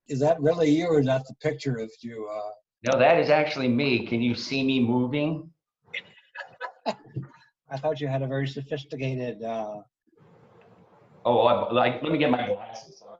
Is that really you, or is that the picture of you? No, that is actually me. Can you see me moving? I thought you had a very sophisticated. Let me get my glasses. Sorry.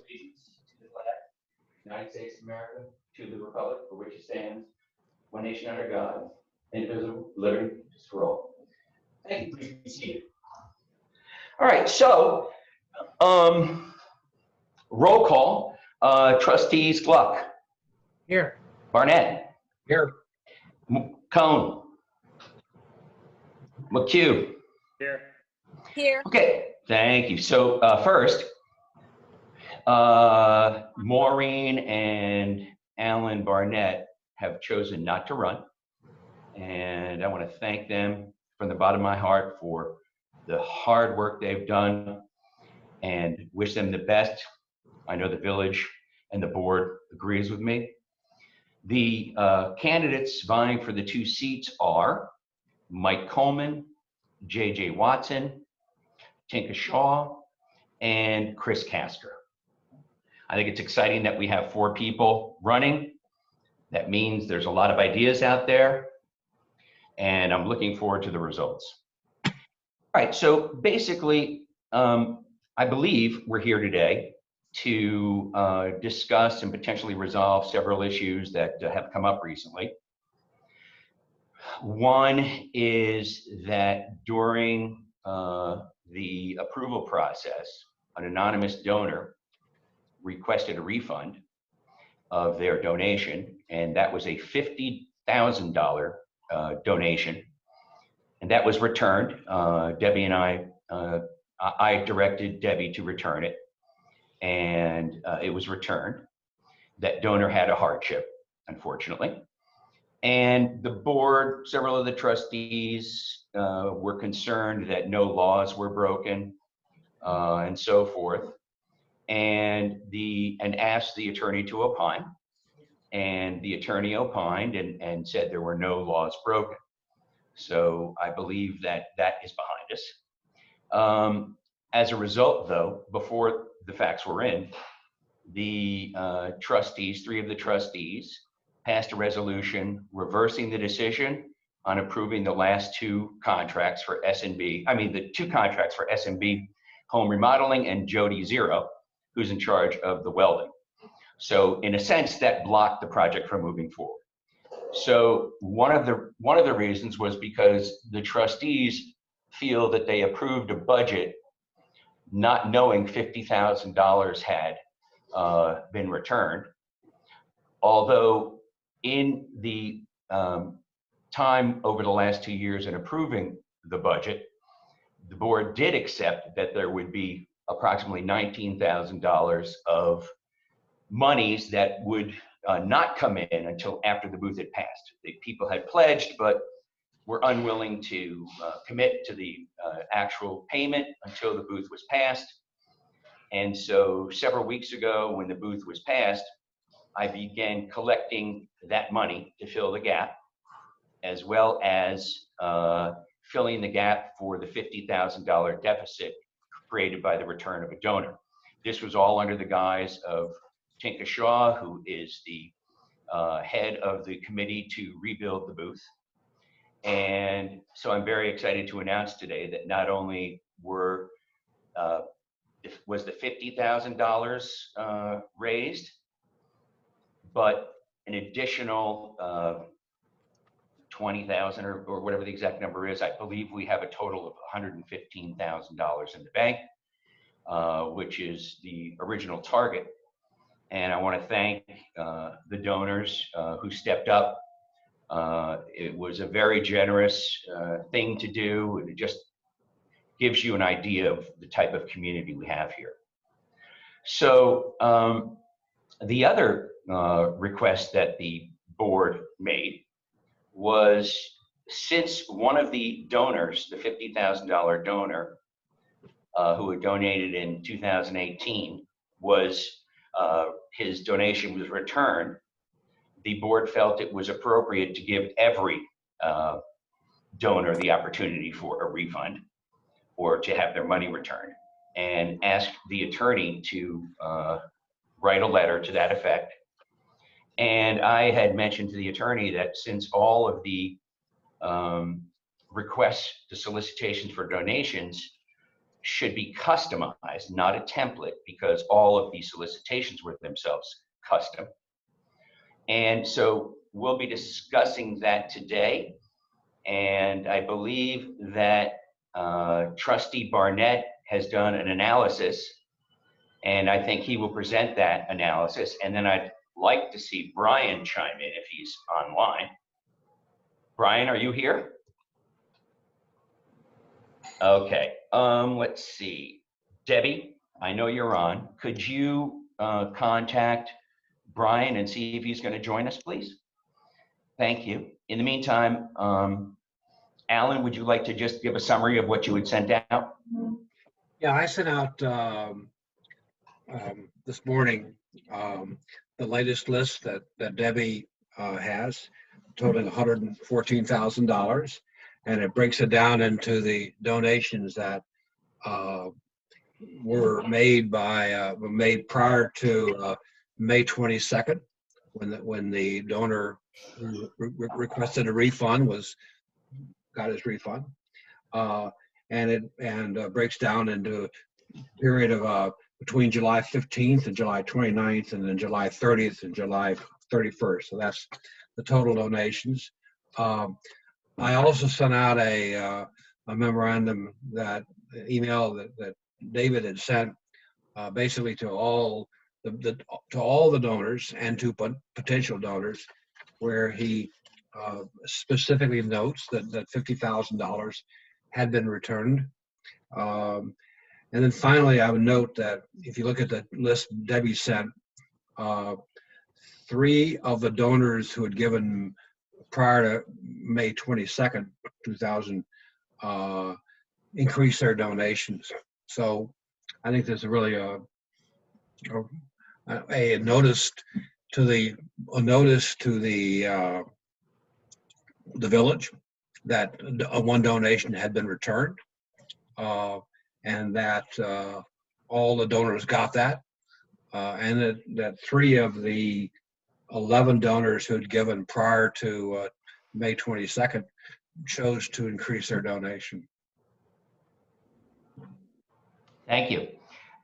To the flag, United States of America, to the republic for which it stands, one nation under God, indivisible, liberty, just for all. Thank you. Please be seated. All right, so roll call. Trustees Gluck. Here. Barnett. Here. Cone. McHugh. Here. Here. Okay, thank you. So first, Maureen and Alan Barnett have chosen not to run. And I want to thank them from the bottom of my heart for the hard work they've done and wish them the best. I know the village and the board agrees with me. The candidates vying for the 2 seats are Mike Coleman, J.J. Watson, Tinka Shaw, and Chris Casker. I think it's exciting that we have 4 people running. That means there's a lot of ideas out there, and I'm looking forward to the results. All right, so basically, I believe we're here today to discuss and potentially resolve several issues that have come up recently. One is that during the approval process, an anonymous donor requested a refund of their donation, and that was a $50,000 donation, and that was returned. Debbie and I directed Debbie to return it, and it was returned. That donor had a hardship, unfortunately. And the board, several of the trustees were concerned that no laws were broken and so forth, and asked the attorney to opine. And the attorney opined and said there were no laws broken. So I believe that is behind us. As a result, though, before the facts were in, the trustees, 3 of the trustees, passed a resolution reversing the decision on approving the last 2 contracts for S&B. I mean, the 2 contracts for S&B Home Remodeling and Jody Zero, who's in charge of the welding. So in a sense, that blocked the project from moving forward. So one of the reasons was because the trustees feel that they approved a budget not knowing $50,000 had been returned. Although in the time over the last 2 years in approving the budget, the board did accept that there would be approximately $19,000 of monies that would not come in until after the booth had passed. The people had pledged, but were unwilling to commit to the actual payment until the booth was passed. And so several weeks ago, when the booth was passed, I began collecting that money to fill the gap, as well as filling the gap for the $50,000 deficit created by the return of a donor. This was all under the guise of Tinka Shaw, who is the head of the committee to rebuild the booth. And so I'm very excited to announce today that not only was the $50,000 raised, but an additional 20,000 or whatever the exact number is. I believe we have a total of $115,000 in the bank, which is the original target. And I want to thank the donors who stepped up It was a very generous thing to do. It just gives you an idea of the type of community we have here. So the other request that the board made was, since one of the donors, the $50,000 donor who had donated in 2018, was his donation was returned, the board felt it was appropriate to give every donor the opportunity for a refund or to have their money returned, and asked the attorney to write a letter to that effect. And I had mentioned to the attorney that since all of the requests, the solicitations for donations should be customized, not a template, because all of these solicitations were themselves custom. And so we'll be discussing that today. And I believe that Trustee Barnett has done an analysis, and I think he will present that analysis. And then I'd like to see Brian chime in if he's online. Brian, are you here? Okay, let's see. Debbie, I know you're on. Could you contact Brian and see if he's going to join us, please? Thank you. In the meantime, Alan, would you like to just give a summary of what you had sent out? Yeah, I sent out this morning the latest list that Debbie has, totaling $114,000, and it breaks it down into the donations that were made prior to May 22nd, when the donor who requested a refund got his refund, and it breaks down into a period of between July 15th and July 29th, and then July 30th and July 31st. So that's the total donations. I also sent out a memorandum, that email that David had sent, basically to all the donors and to potential donors, where he specifically notes that $50,000 had been returned. And then finally, I would note that if you look at the list Debbie sent, 3 of the donors who had given prior to May 22nd, 2000, increased their donations. So I think there's really a notice to the village that one donation had been returned, and that all the donors got that, and that 3 of the 11 donors who had given prior to May 22nd chose to increase their donation. Thank you.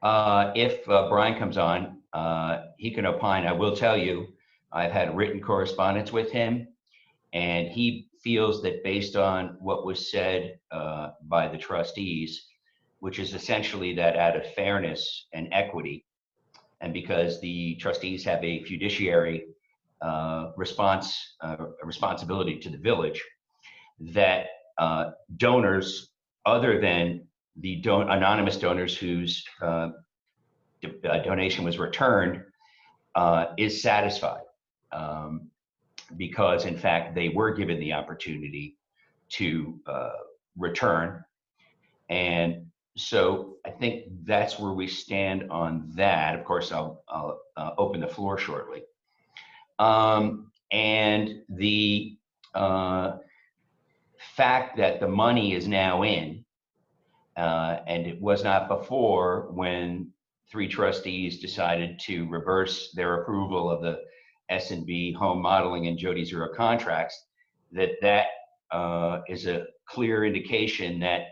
If Brian comes on, he can opine. I will tell you, I've had written correspondence with him, and he feels that based on what was said by the trustees, which is essentially that out of fairness and equity, and because the trustees have a fiduciary responsibility to the village, that donors other than the anonymous donors whose donation was returned is satisfied, because in fact they were given the opportunity to return. And so I think that's where we stand on that. Of course, I'll open the floor shortly. And the fact that the money is now in, and it was not before, when 3 trustees decided to reverse their approval of the S&B home modeling and Jody Zero contracts, that is a clear indication that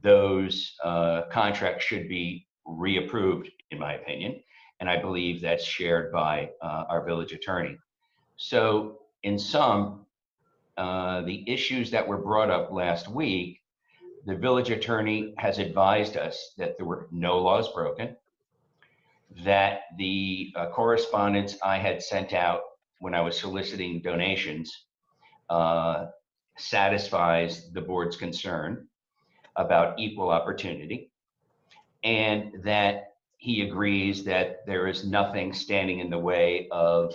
those contracts should be reapproved, in my opinion. And I believe that's shared by our village attorney. So in sum, the issues that were brought up last week, the village attorney has advised us that there were no laws broken, that the correspondence I had sent out when I was soliciting donations satisfies the board's concern about equal opportunity, and that he agrees that there is nothing standing in the way of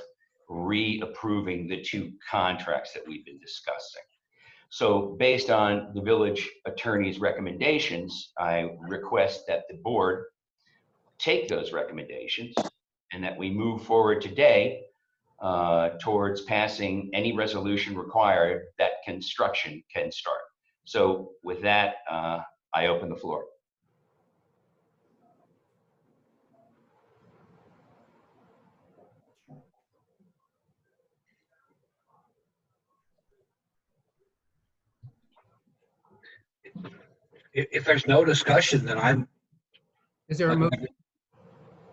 reapproving the two contracts that we've been discussing. So based on the village attorney's recommendations, I request that the board take those recommendations and that we move forward today towards passing any resolution required that construction can start. So with that, I open the floor. If there's no discussion, then I'm, Is there a motion?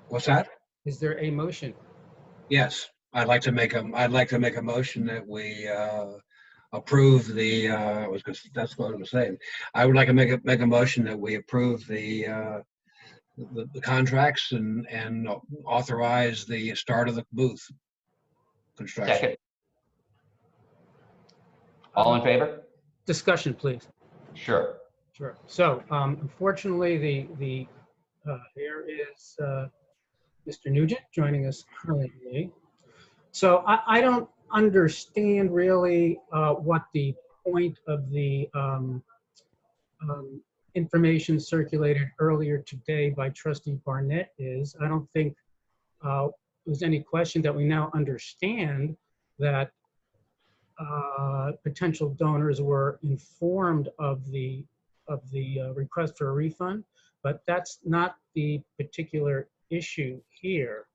what's that? Is there a motion? Yes, I'd like to make a motion that we approve the, that's what I was saying. I would like to make a motion that we approve the contracts and authorize the start of the booth construction. Second. All in favor? Discussion, please. Sure. Sure. So unfortunately, here is Mr. Nugent joining us currently. So I don't understand really what the point of the information circulated earlier today by Trustee Barnett is. I don't think there's any question that we now understand that potential donors were informed of the request for a refund, but that's not the particular issue here,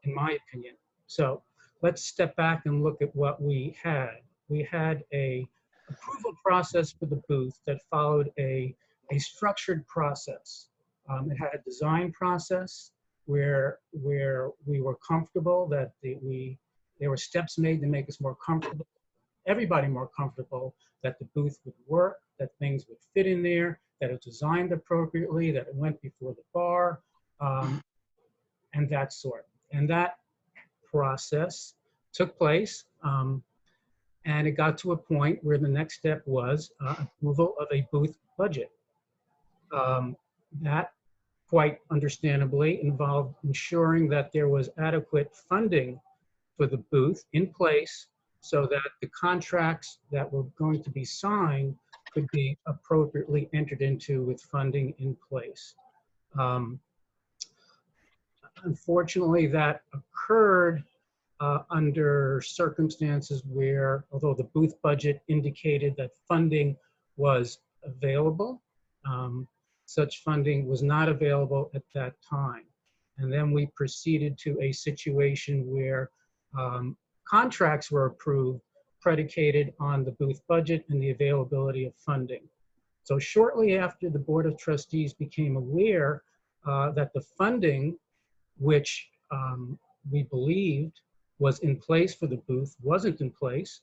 in my opinion. So let's step back and look at what we had. We had a approval process for the booth that followed a structured process. It had a design process where we were comfortable that there were steps made to make us more comfortable, everybody more comfortable, that the booth would work, that things would fit in there, that it was designed appropriately, that it went before the bar, and that sort. And that process took place, and it got to a point where the next step was approval of a booth budget. That, quite understandably, involved ensuring that there was adequate funding for the booth in place so that the contracts that were going to be signed could be appropriately entered into with funding in place. Unfortunately, that occurred under circumstances where, although the booth budget indicated that funding was available, such funding was not available at that time. And then we proceeded to a situation where contracts were approved predicated on the booth budget and the availability of funding. So shortly after the Board of Trustees became aware that the funding, which we believed was in place for the booth, wasn't in place,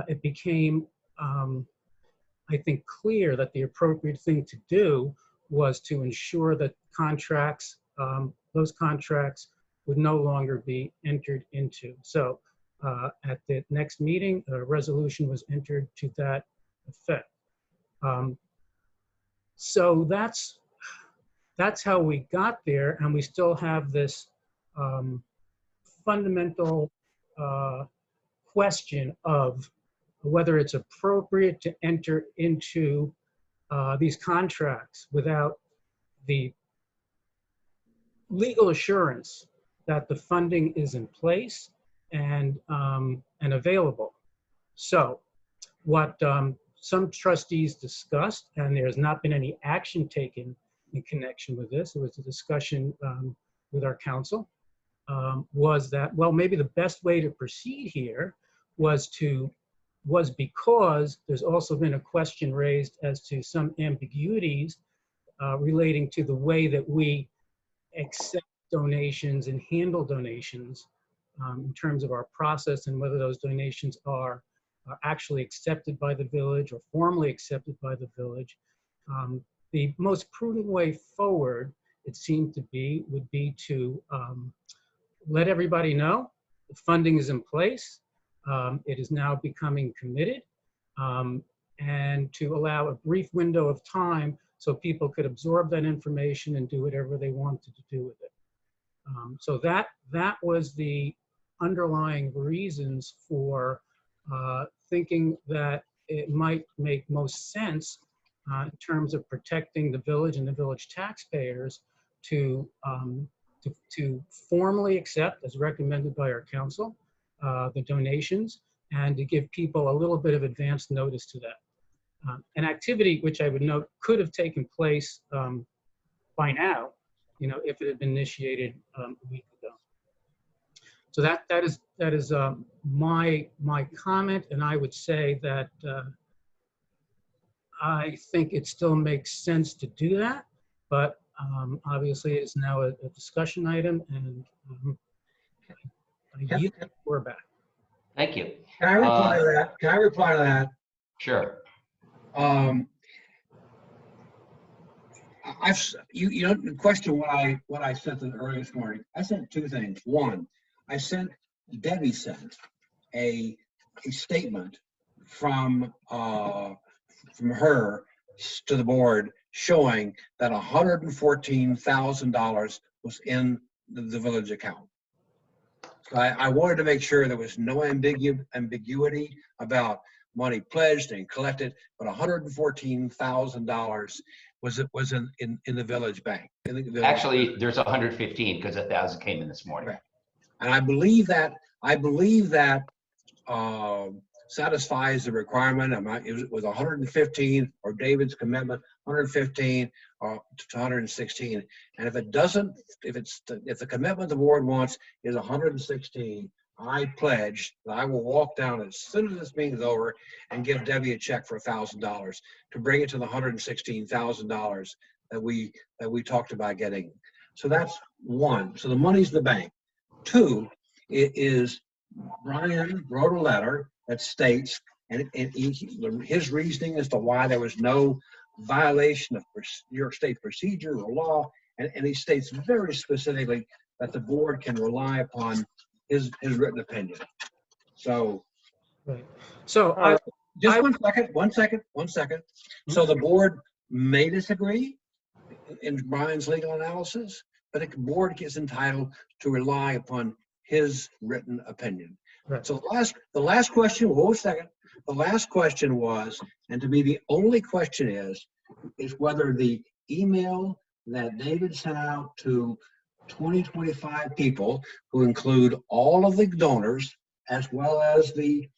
it became, I think, clear that the appropriate thing to do was to ensure that contracts, those contracts would no longer be entered into. So at the next meeting, a resolution was entered to that effect. So that's how we got there, and we still have this fundamental question of whether it's appropriate to enter into these contracts without the legal assurance that the funding is in place and available. So what some trustees discussed, and there's not been any action taken in connection with this, it was a discussion with our council, was that, well, maybe the best way to proceed here was because there's also been a question raised as to some ambiguities relating to the way that we accept donations and handle donations in terms of our process and whether those donations are actually accepted by the village or formally accepted by the village. The most prudent way forward, it seemed to be, would be to let everybody know the funding is in place, It is now becoming committed, and to allow a brief window of time so people could absorb that information and do whatever they wanted to do with it. So that was the underlying reasons for thinking that it might make most sense in terms of protecting the village and the village taxpayers to formally accept, as recommended by our council, the donations, and to give people a little bit of advance notice to that. An activity which I would note could have taken place by now, if it had been initiated a week ago. So that is my comment, and I would say that I think it still makes sense to do that, but obviously it's now a discussion item, and I yield the floor back. Thank you. Can I reply to that? Can I reply to that? Sure. The question what I sent earlier this morning. I sent two things. One, Debbie sent a statement from her to the board showing that $114,000 was in the village account. So I wanted to make sure there was no ambiguity about money pledged and collected, but $114,000 was in the village bank. Actually, there's 115 because 1,000 came in this morning. Right. And I believe that satisfies the requirement. It was 115, or David's commitment, 115 to 116. And if it doesn't, if the commitment the board wants is 116, I pledge that I will walk down as soon as this meeting is over and give Debbie a check for $1,000 to bring it to the $116,000 that we talked about getting. So that's one. So the money's in the bank. Two, it is Brian wrote a letter that states, and his reasoning as to why there was no violation of New York State procedure or law, and he states very specifically that the board can rely upon his written opinion. So, right. So just one second. So the board may disagree in Brian's legal analysis, but the board is entitled to rely upon his written opinion. Right. So the last question, hold a second. The last question was, and to me the only question is whether the email that David sent out to 25 people, who include all of the donors as well as the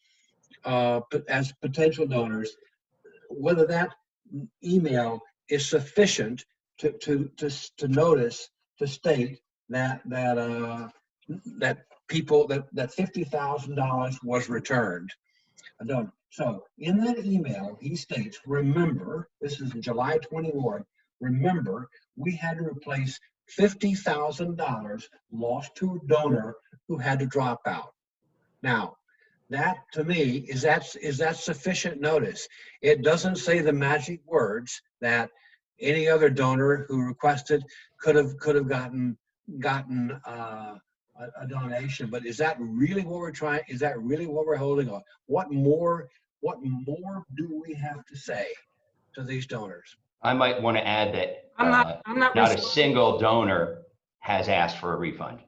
as potential donors, whether that email is sufficient to notice, to state that $50,000 was returned. So in that email, he states, remember, this is July 21, remember, we had to replace $50,000 lost to a donor who had to drop out. Now, that to me, is that sufficient notice? It doesn't say the magic words that any other donor who requested could have gotten a donation, but is that really what we're trying? Is that really what we're holding on? What more do we have to say to these donors? I might want to add that I'm not not a single donor has asked for a refund.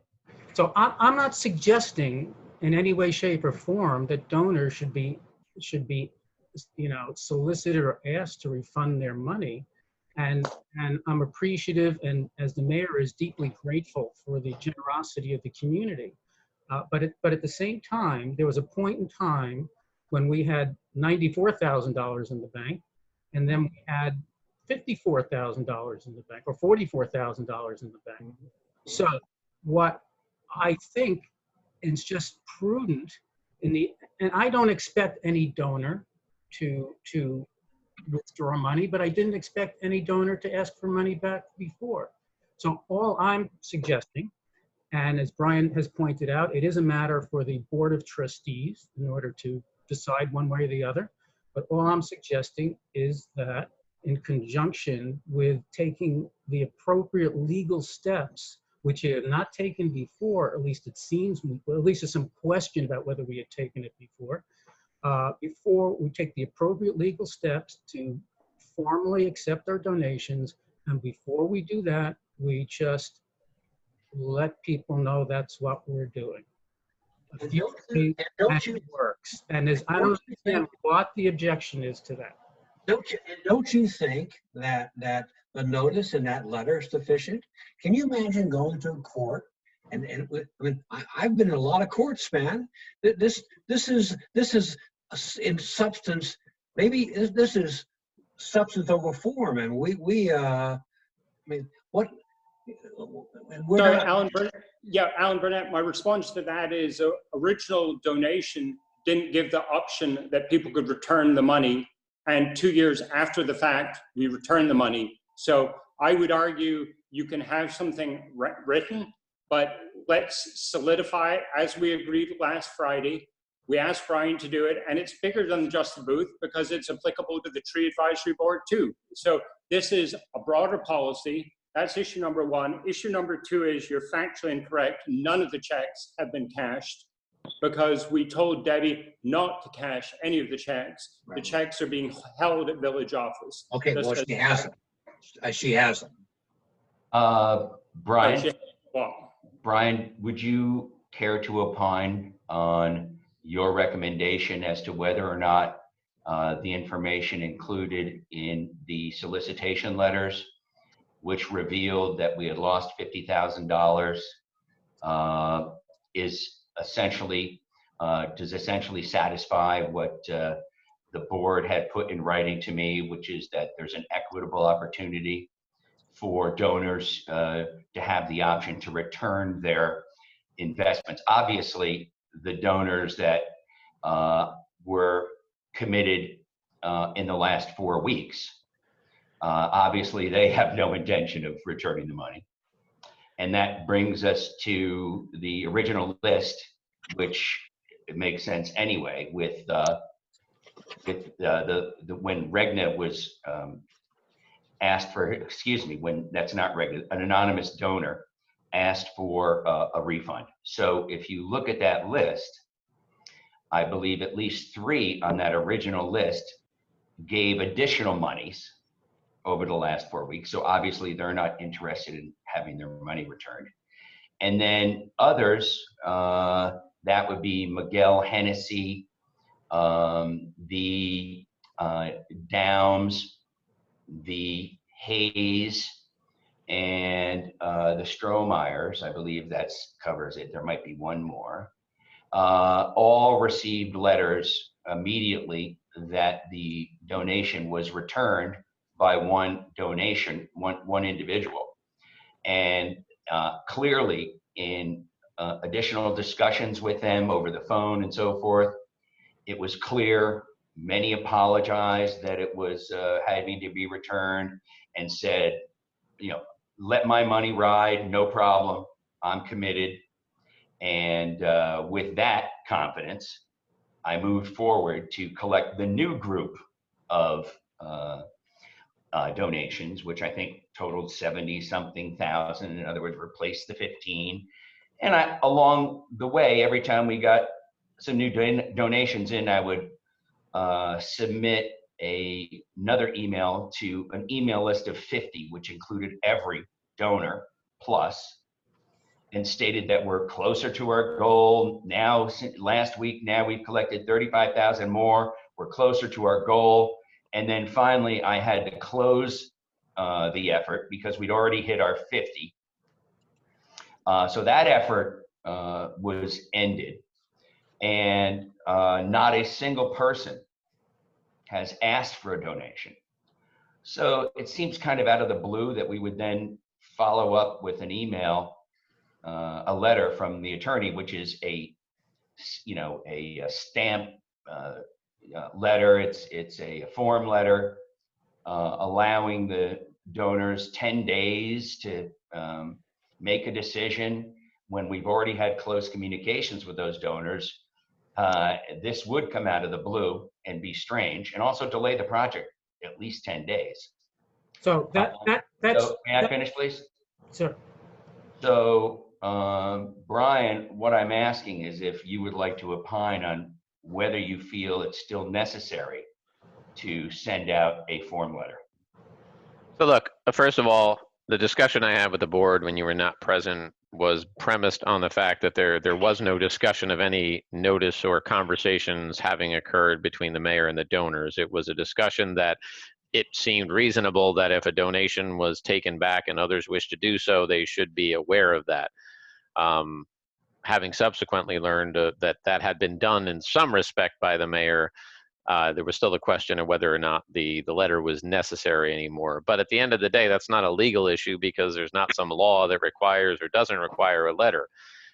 So I'm not suggesting in any way, shape, or form that donors should be solicited or asked to refund their money. And I'm appreciative, and as the mayor is deeply grateful for the generosity of the community. But at the same time, there was a point in time when we had $94,000 in the bank, and then we had $54,000 in the bank, or $44,000 in the bank. So what I think is just prudent and I don't expect any donor to withdraw money, but I didn't expect any donor to ask for money back before. So all I'm suggesting, and as Brian has pointed out, it is a matter for the Board of Trustees in order to decide one way or the other. But all I'm suggesting is that in conjunction with taking the appropriate legal steps which you have not taken before, at least it seems, well, at least there's some question about whether we had taken it before we take the appropriate legal steps to formally accept our donations. And before we do that, we just let people know that's what we're doing. And don't you, Works. And I don't understand what the objection is to that. don't you think that the notice in that letter is sufficient? Can you imagine going to a court and I mean, I've been in a lot of courts, man. This is in substance. Maybe this is substance over form, and I mean, what? Sorry, Alan Burnett. Yeah, Alan Burnett, my response to that is original donation didn't give the option that people could return the money. And 2 years after the fact, we return the money. So I would argue you can have something written, but let's solidify it as we agreed last Friday. We asked Brian to do it, and it's bigger than just the booth because it's applicable to the Tree Advisory Board too. So this is a broader policy. That's issue number one. Issue number two is you're factually incorrect. None of the checks have been cashed because we told Debbie not to cash any of the checks. Right. The checks are being held at village office. Okay, well, she hasn't. She hasn't. Brian, Well, Brian, would you care to opine on your recommendation as to whether or not the information included in the solicitation letters, which revealed that we had lost $50,000, does essentially satisfy what the board had put in writing to me, which is that there's an equitable opportunity for donors to have the option to return their investments. Obviously, the donors that were committed in the last 4 weeks, obviously they have no intention of returning the money. And that brings us to the original list, which it makes sense anyway, with when Regna was asked for, when that's not Regna, an anonymous donor asked for a refund. So if you look at that list, I believe at least 3 on that original list gave additional monies over the last 4 weeks. So obviously they're not interested in having their money returned. And then others, that would be Miguel Hennessy, the Downs, the Hayes, and the Strohmeyers. I believe that covers it. There might be one more. All received letters immediately that the donation was returned by one individual. And clearly in additional discussions with them over the phone and so forth, it was clear, many apologized that it was having to be returned and said, let my money ride, no problem, I'm committed. And with that confidence, I moved forward to collect the new group of donations, which I think totaled 70-something thousand. In other words, replaced the 15. And along the way, every time we got some new donations in, I would submit another email to an email list of 50, which included every donor plus, and stated that we're closer to our goal. Now, last week, now we've collected 35,000 more. We're closer to our goal. And then finally, I had to close the effort because we'd already hit our 50. So that effort was ended. And not a single person has asked for a donation. So it seems kind of out of the blue that we would then follow up with an email, a letter from the attorney, which is a stamp letter. It's a form letter allowing the donors 10 days to make a decision. When we've already had close communications with those donors, this would come out of the blue and be strange, and also delay the project at least 10 days. So that's. So may I finish, please? Sir. So, Brian, what I'm asking is if you would like to opine on whether you feel it's still necessary to send out a form letter. So look, first of all, the discussion I had with the board when you were not present was premised on the fact that there was no discussion of any notice or conversations having occurred between the mayor and the donors. It was a discussion that it seemed reasonable that if a donation was taken back and others wish to do so, they should be aware of that. Having subsequently learned that that had been done in some respect by the mayor, there was still the question of whether or not the letter was necessary anymore. But at the end of the day, that's not a legal issue because there's not some law that requires or doesn't require a letter.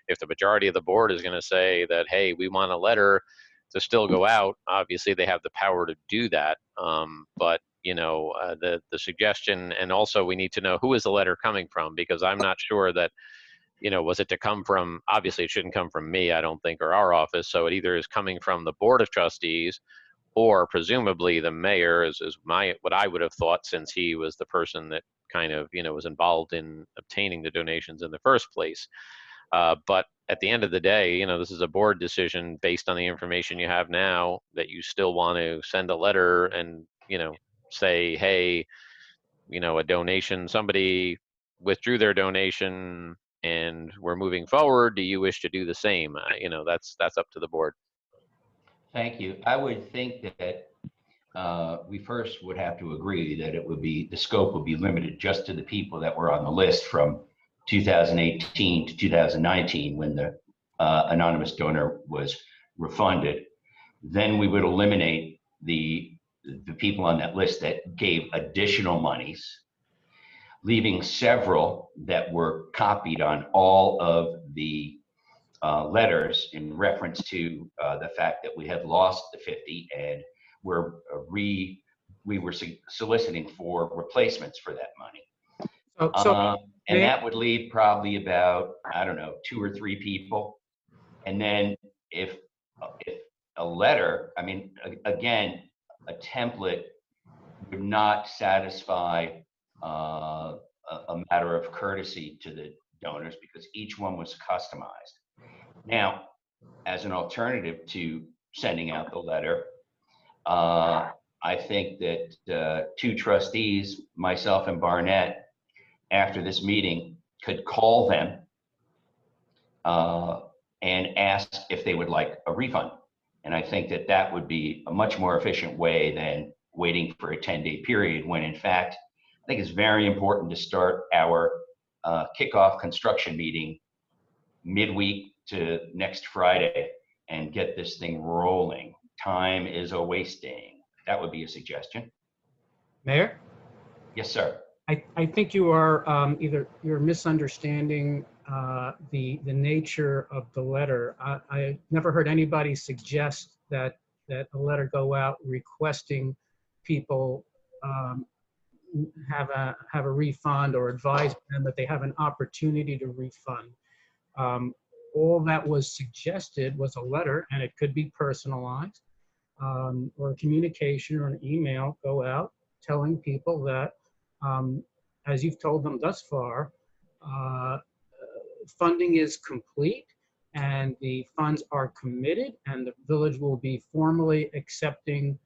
If the majority of the board is going to say that, hey, we want a letter to still go out, obviously they have the power to do that. But you know, the suggestion, and also we need to know who is the letter coming from, because I'm not sure that, you know, was it to come from, obviously it shouldn't come from me, I don't think, or our office. So it either is coming from the Board of Trustees, or presumably the mayor is what I would have thought, since he was the person that kind of, you know, was involved in obtaining the donations in the first place. But at the end of the day, you know, this is a board decision based on the information you have now, that you still want to send a letter and, you know, say, hey, you know, a donation, somebody withdrew their donation and we're moving forward. Do you wish to do the same? You know, that's up to the board. Thank you. I would think that we first would have to agree that it would be, the scope would be limited just to the people that were on the list from 2018 to 2019 when the anonymous donor was refunded. Then we would eliminate the people on that list that gave additional monies, leaving several that were copied on all of the letters in reference to the fact that we had lost the 50 and we were soliciting for replacements for that money. And that would leave probably about, I don't know, 2 or 3 people. And then if a letter, I mean, again, a template would not satisfy a matter of courtesy to the donors because each one was customized. Now, as an alternative to sending out the letter, I think that 2 trustees, myself and Barnett, after this meeting, could call them and ask if they would like a refund. And I think that that would be a much more efficient way than waiting for a 10-day period when, in fact, I think it's very important to start our kickoff construction meeting midweek to next Friday and get this thing rolling. Time is a wasting. That would be a suggestion. Mayor? Yes, sir. I think you are either you're misunderstanding the nature of the letter. I never heard anybody suggest that a letter go out requesting people have a refund or advise them that they have an opportunity to refund. All that was suggested was a letter, and it could be personalized, or a communication or an email go out telling people that, as you've told them thus far, funding is complete and the funds are committed, and the village will be formally accepting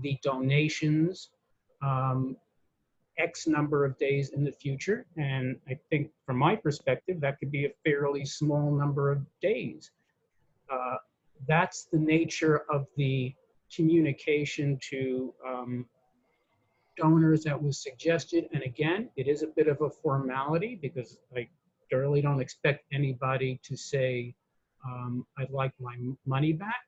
the donations X number of days in the future. And I think from my perspective, that could be a fairly small number of days. That's the nature of the communication to donors that was suggested. And again, it is a bit of a formality because I really don't expect anybody to say, I'd like my money back.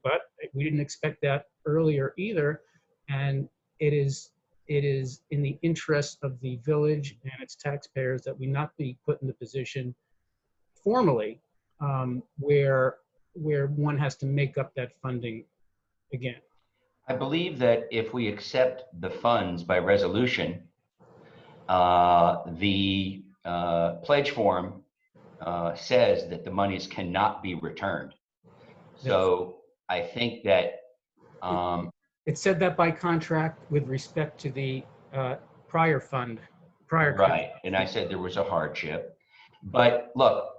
But we didn't expect that earlier either. And it is in the interest of the village and its taxpayers that we not be put in the position formally where one has to make up that funding again. I believe that if we accept the funds by resolution, the pledge form says that the monies cannot be returned. So I think that it said that by contract with respect to the prior fund prior. Right, and I said there was a hardship. But look,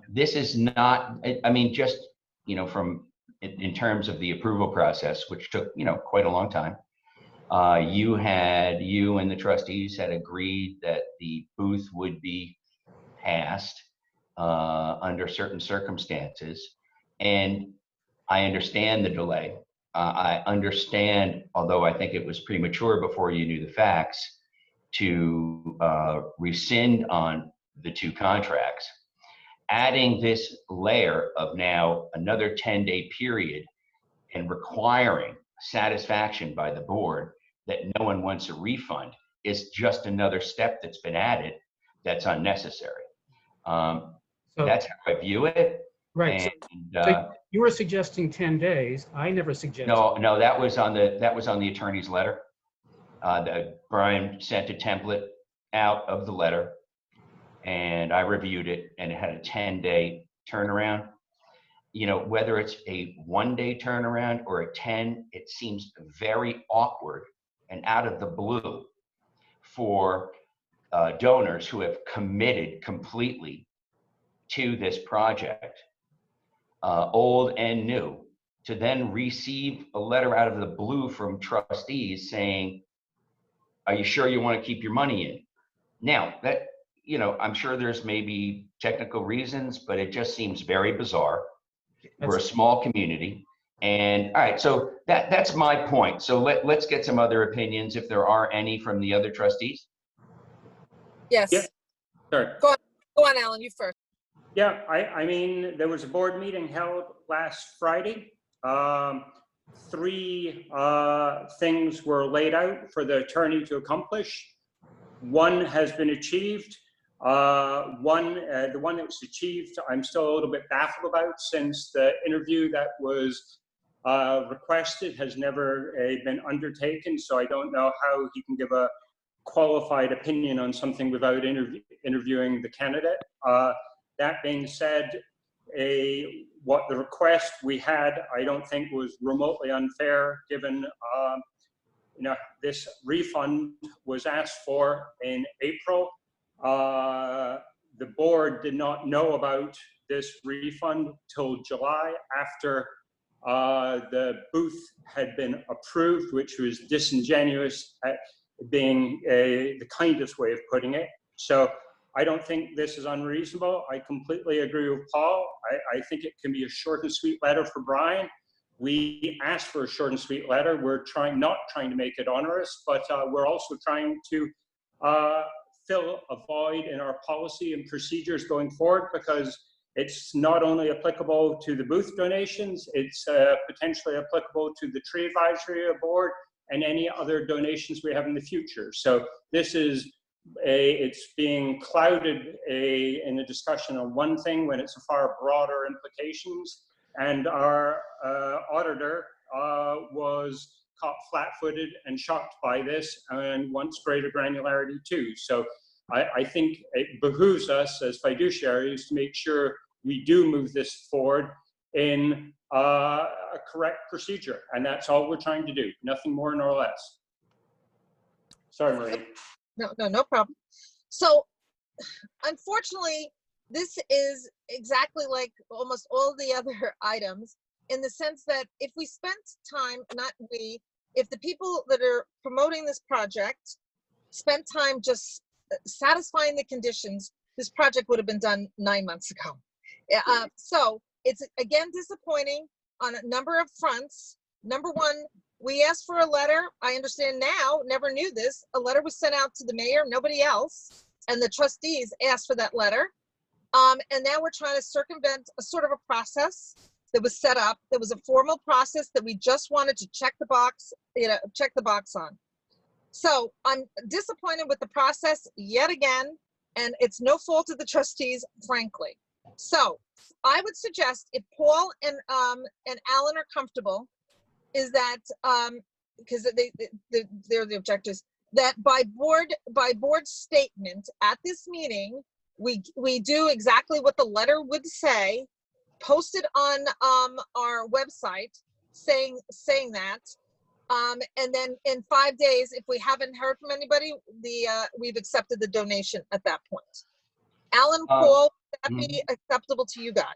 this is not, I mean, just, from, in terms of the approval process, which took, quite a long time. You and the trustees had agreed that the booth would be passed under certain circumstances. And I understand the delay. I understand, although I think it was premature before you knew the facts, to rescind on the 2 contracts. Adding this layer of now another 10-day period and requiring satisfaction by the board that no one wants a refund is just another step that's been added that's unnecessary. So, That's how I view it. right. And, So you were suggesting 10 days. I never suggested. no, that was on the attorney's letter. Brian sent a template out of the letter, and I reviewed it, and it had a 10-day turnaround. Whether it's a 1-day turnaround or a 10, it seems very awkward and out of the blue for donors who have committed completely to this project, old and new, to then receive a letter out of the blue from trustees saying, are you sure you want to keep your money in? Now, that, I'm sure there's maybe technical reasons, but it just seems very bizarre. We're a small community. And all right, so that's my point. So let's get some other opinions, if there are any, from the other trustees. Yes. Yeah. Sure. Go on, Alan, you first. Yeah, I mean, there was a board meeting held last Friday. 3 things were laid out for the attorney to accomplish. 1 has been achieved. The one that was achieved, I'm still a little bit baffled about, since the interview that was requested has never been undertaken. So I don't know how he can give a qualified opinion on something without interviewing the candidate. That being said, what the request we had, I don't think was remotely unfair, given this refund was asked for in April. The board did not know about this refund till July, after the booth had been approved, which was disingenuous at being the kindest way of putting it. So I don't think this is unreasonable. I completely agree with Paul. I think it can be a short and sweet letter for Brian. We asked for a short and sweet letter. We're not trying to make it onerous, but we're also trying to fill a void in our policy and procedures going forward, because it's not only applicable to the booth donations, it's potentially applicable to the tree advisory board and any other donations we have in the future. So this is it's being clouded in a discussion on one thing when it's a far broader implications. And our auditor was caught flat-footed and shocked by this and wants greater granularity too. So I think it behooves us as fiduciaries to make sure we do move this forward in a correct procedure. And that's all we're trying to do, nothing more nor less. Sorry, Marie. No problem. So, unfortunately, this is exactly like almost all the other items, in the sense that if we spent time, if the people that are promoting this project spent time just satisfying the conditions, this project would have been done 9 months ago. So it's again disappointing on a number of fronts. Number one, we asked for a letter. I understand now, never knew this. A letter was sent out to the mayor, nobody else, and the trustees asked for that letter. And now we're trying to circumvent a sort of a process that was set up. There was a formal process that we just wanted to check the box on. So I'm disappointed with the process yet again, and it's no fault of the trustees, frankly. So I would suggest, if Paul and Alan are comfortable, is that because they're the objectors, that by board statement at this meeting, we do exactly what the letter would say, posted on our website, saying that, And then in 5 days, if we haven't heard from anybody, we've accepted the donation at that point. Alan, Paul, would that be acceptable to you guys?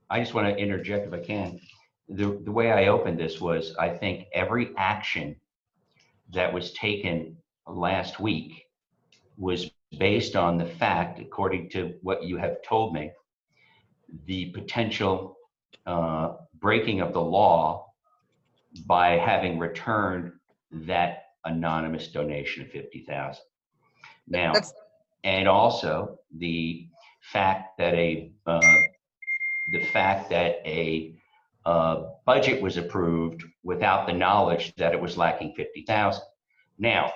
I just want to interject if I can. The way I opened this was, I think every action that was taken last week was based on the fact, according to what you have told me, the potential breaking of the law by having returned that anonymous donation of 50,000. Now, and also the fact that a budget was approved without the knowledge that it was lacking 50,000. Now,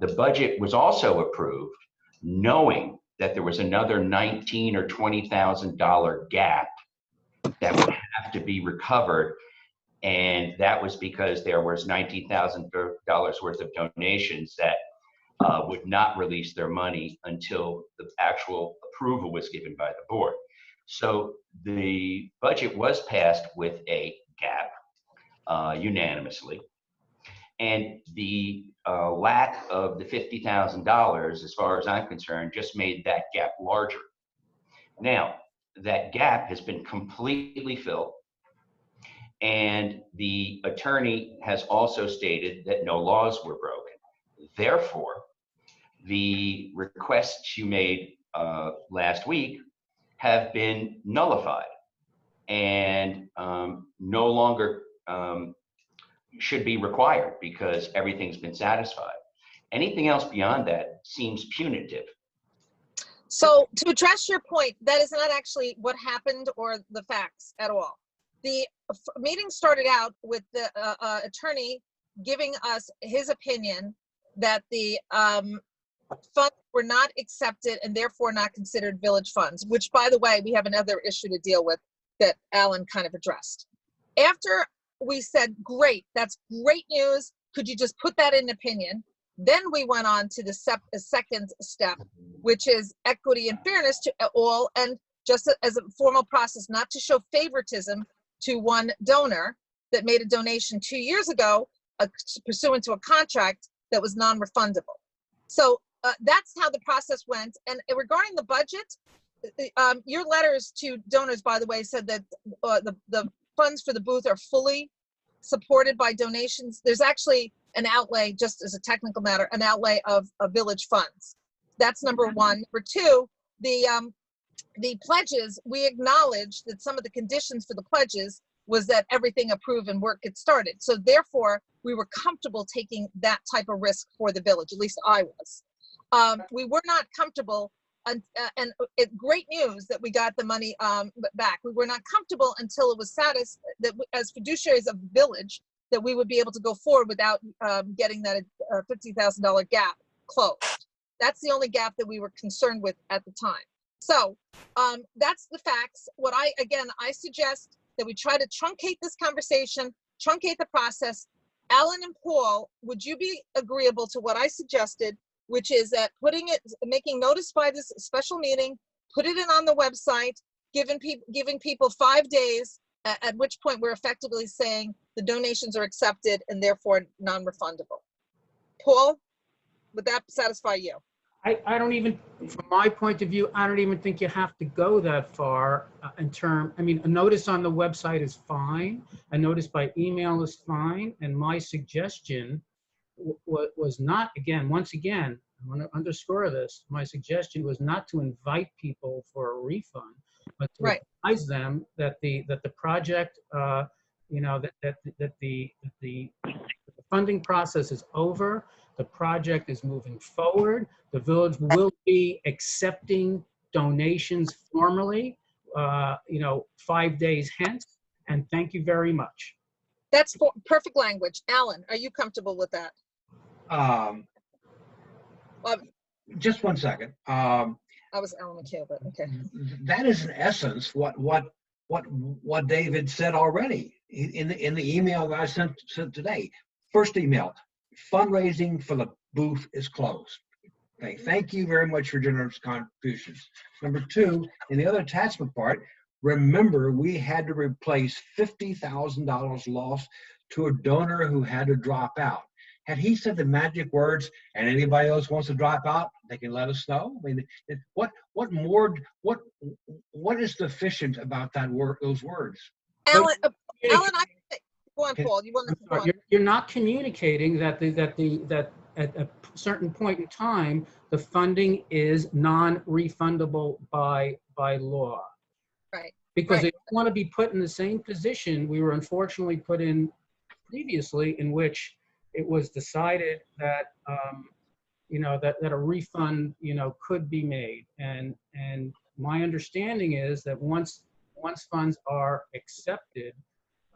the budget was also approved knowing that there was another $19,000 or $20,000 gap that would have to be recovered, and that was because there was $19,000 worth of donations that would not release their money until the actual approval was given by the board. So the budget was passed with a gap unanimously, and the lack of the $50,000, as far as I'm concerned, just made that gap larger. Now, that gap has been completely filled, and the attorney has also stated that no laws were broken. Therefore, the requests you made last week have been nullified and no longer should be required because everything's been satisfied. Anything else beyond that seems punitive. So to address your point, that is not actually what happened or the facts at all. The meeting started out with the attorney giving us his opinion that the funds were not accepted and therefore not considered village funds, which, by the way, we have another issue to deal with that Alan kind of addressed. After we said, great, that's great news, could you just put that in opinion? Then we went on to the second step, which is equity and fairness to all, and just as a formal process, not to show favoritism to one donor that made a donation 2 years ago pursuant to a contract that was non-refundable. So that's how the process went. And regarding the budget, your letters to donors, by the way, said that the funds for the booth are fully supported by donations. There's actually an outlay, just as a technical matter, an outlay of village funds. That's number one. Number two, the pledges, we acknowledged that some of the conditions for the pledges was that everything approved and work get started. So therefore, we were comfortable taking that type of risk for the village, at least I was. We were not comfortable, and great news that we got the money back. We were not comfortable until it was satisfied that as fiduciaries of the village, that we would be able to go forward without getting that $50,000 gap closed. That's the only gap that we were concerned with at the time. So that's the facts. What I suggest that we try to truncate this conversation, truncate the process. Alan and Paul, would you be agreeable to what I suggested, which is that making notice by this special meeting, put it in on the website, giving people 5 days, at which point we're effectively saying the donations are accepted and therefore non-refundable. Paul, would that satisfy you? I don't even, from my point of view, I don't even think you have to go that far a notice on the website is fine. A notice by email is fine. And my suggestion was not, once again, I want to underscore this, my suggestion was not to invite people for a refund, but to advise them that the project, that the funding process is over. The project is moving forward. The village will be accepting donations formally, 5 days hence. And thank you very much. That's perfect language. Alan, are you comfortable with that? Just 1 second. I was Alan McHale, but okay. That is in essence what David said already in the email that I sent today. First email, fundraising for the booth is closed. Okay, thank you very much for generous contributions. Number two, in the other attachment part, remember we had to replace $50,000 lost to a donor who had to drop out. Had he said the magic words, and anybody else wants to drop out, they can let us know? I mean, what more, what is deficient about that word, those words? Alan, Alan, go on, Can- Paul, you want to, I'm go sorry, on. you're not communicating that at a certain point in time, the funding is non-refundable by law. Right, Because right. they don't want to be put in the same position we were unfortunately put in previously, in which it was decided that, that a refund, could be made. And my understanding is that once funds are accepted,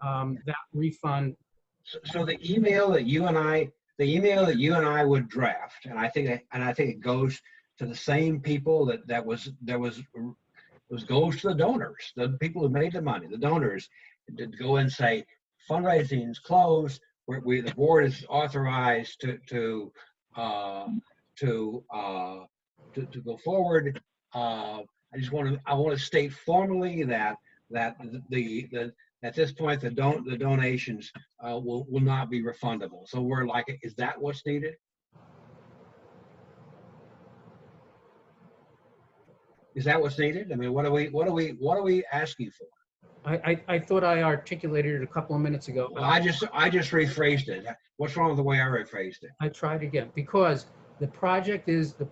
that refund. So the email that you and I would draft, and I think it goes to the same people that was goes to the donors, the people who made the money, the donors, to go and say fundraising's closed. The board is authorized to go forward. I want to state formally that at this point the donations will not be refundable. So we're like, is that what's needed? Is that what's needed? I mean, what are we asking for? I thought I articulated it a couple of minutes ago. Well, I just rephrased it. What's wrong with the way I rephrased it? I tried again, because the project is, the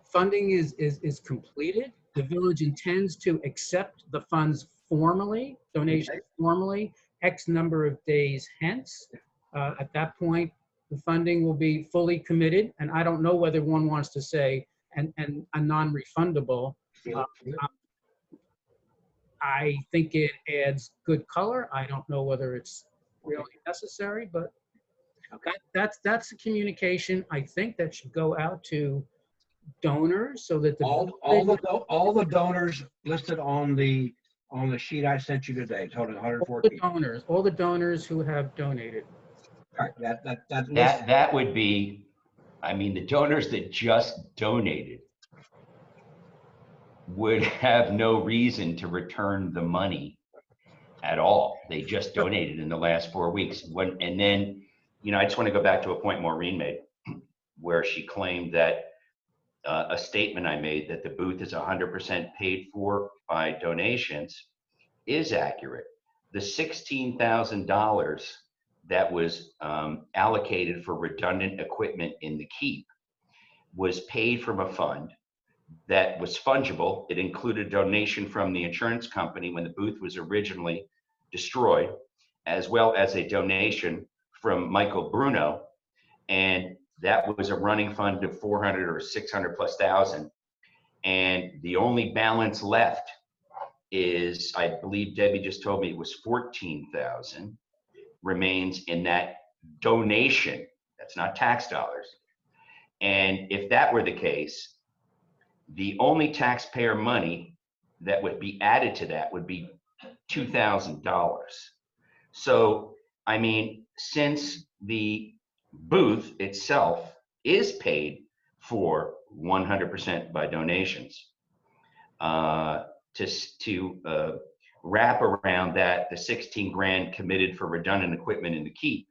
funding is completed. The village intends to accept the funds formally, donations formally, X number of days hence. At that point, the funding will be fully committed, and I don't know whether one wants to say and a non-refundable. I think it adds good color. I don't know whether it's really necessary, but that's the communication I think that should go out to donors, so that all the donors listed on the sheet I sent you today, total 114. all the donors who have donated. All right, that list. That would be, I mean, the donors that just donated would have no reason to return the money at all. They just donated in the last 4 weeks. And then, I just want to go back to a point Maureen made, where she claimed that a statement I made that the booth is 100% paid for by donations is accurate. The $16,000 that was allocated for redundant equipment in the keep was paid from a fund that was fungible. It included a donation from the insurance company when the booth was originally destroyed, as well as a donation from Michael Bruno. And that was a running fund of 400 or 600 plus thousand. And the only balance left is, I believe Debbie just told me it was 14,000 remains in that donation. That's not tax dollars. And if that were the case, the only taxpayer money that would be added to that would be $2,000. So, I mean, since the booth itself is paid for 100% by donations, to wrap around that, the 16 grand committed for redundant equipment in the keep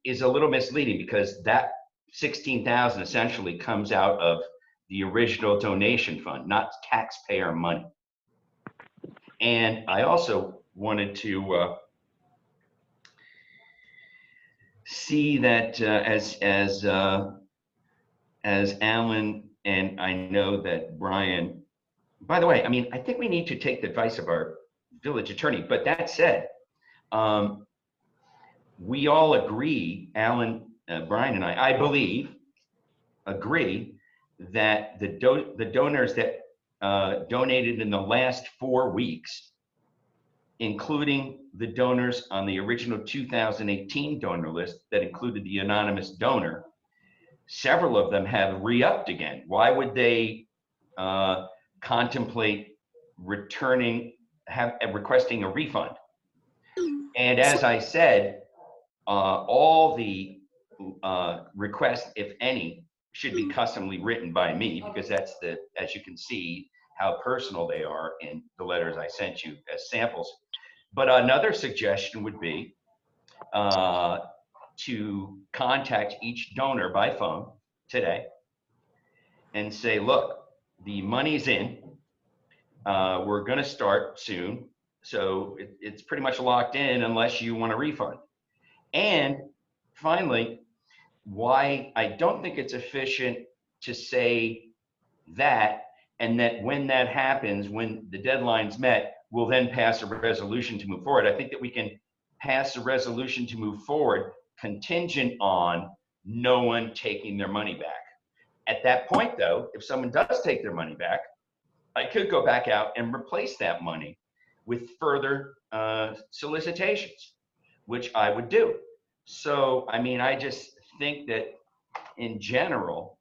is a little misleading, because that 16,000 essentially comes out of the original donation fund, not taxpayer money. And I also wanted to see that as Alan, and I know that Brian, by the way, I mean, I think we need to take the advice of our village attorney. But that said, we all agree, Alan, Brian and I believe, agree that the donors that donated in the last 4 weeks, including the donors on the original 2018 donor list that included the anonymous donor, several of them have re-upped again. Why would they contemplate requesting a refund? And as I said, all the requests, if any, should be customly written by me, because that's as you can see, how personal they are in the letters I sent you as samples. But another suggestion would be to contact each donor by phone today and say, look, the money's in. We're going to start soon. So it's pretty much locked in unless you want a refund. And finally, why I don't think it's efficient to say that, and that when that happens, when the deadline's met, we'll then pass a resolution to move forward. I think that we can pass a resolution to move forward contingent on no one taking their money back. At that point, though, if someone does take their money back, I could go back out and replace that money with further solicitations, which I would do. So, I mean, I just think that in general,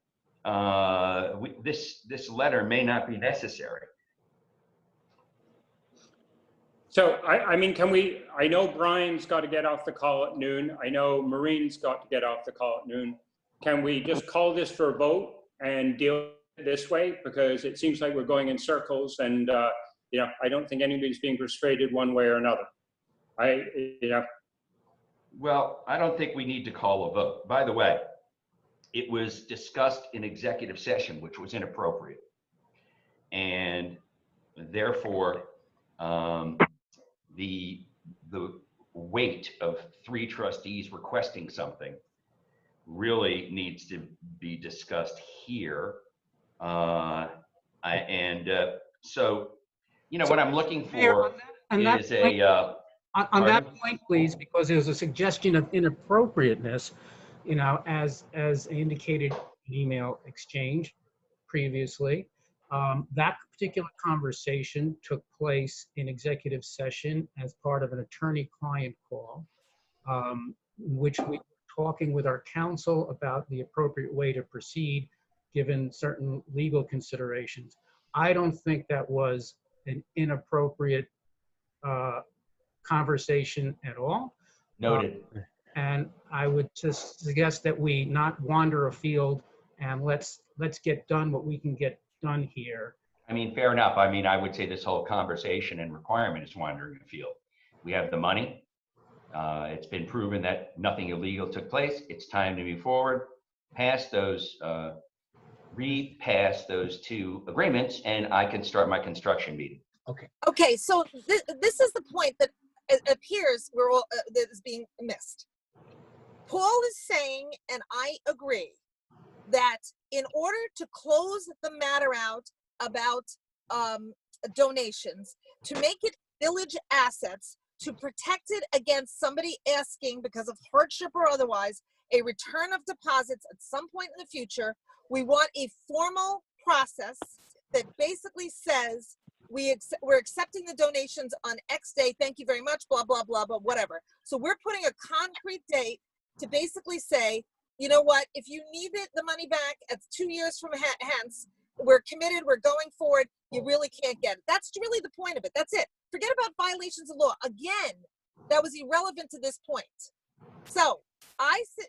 this letter may not be necessary. So, I mean, I know Brian's got to get off the call at noon. I know Maureen's got to get off the call at noon. Can we just call this for a vote and deal with it this way? Because it seems like we're going in circles, and you know, I don't think anybody's being persuaded one way or another. Well, I don't think we need to call a vote. By the way, it was discussed in executive session, which was inappropriate. And therefore, the weight of 3 trustees requesting something really needs to be discussed here. So, you know, what I'm looking for is on that point, please, because there's a suggestion of inappropriateness, you know, as indicated in email exchange previously. That particular conversation took place in executive session as part of an attorney-client call, which we were talking with our counsel about the appropriate way to proceed given certain legal considerations. I don't think that was an inappropriate conversation at all. noted. And I would just suggest that we not wander afield and let's get done what we can get done here. I mean, fair enough. I mean, I would say this whole conversation and requirement is wandering afield. We have the money. It's been proven that nothing illegal took place. It's time to move forward, pass those, repass those 2 agreements, and I can start my construction meeting. Okay, so this is the point that it appears we're all that is being missed. Paul is saying, and I agree, that in order to close the matter out about donations, to make it village assets, to protect it against somebody asking because of hardship or otherwise a return of deposits at some point in the future, we want a formal process that basically says we're accepting the donations on X day. Thank you very much, blah, blah, blah, blah, whatever. So we're putting a concrete date to basically say, you know what, if you needed the money back at 2 years from hence, we're committed, we're going forward, you really can't get it. That's really the point of it. That's it. Forget about violations of law. Again, that was irrelevant to this point. So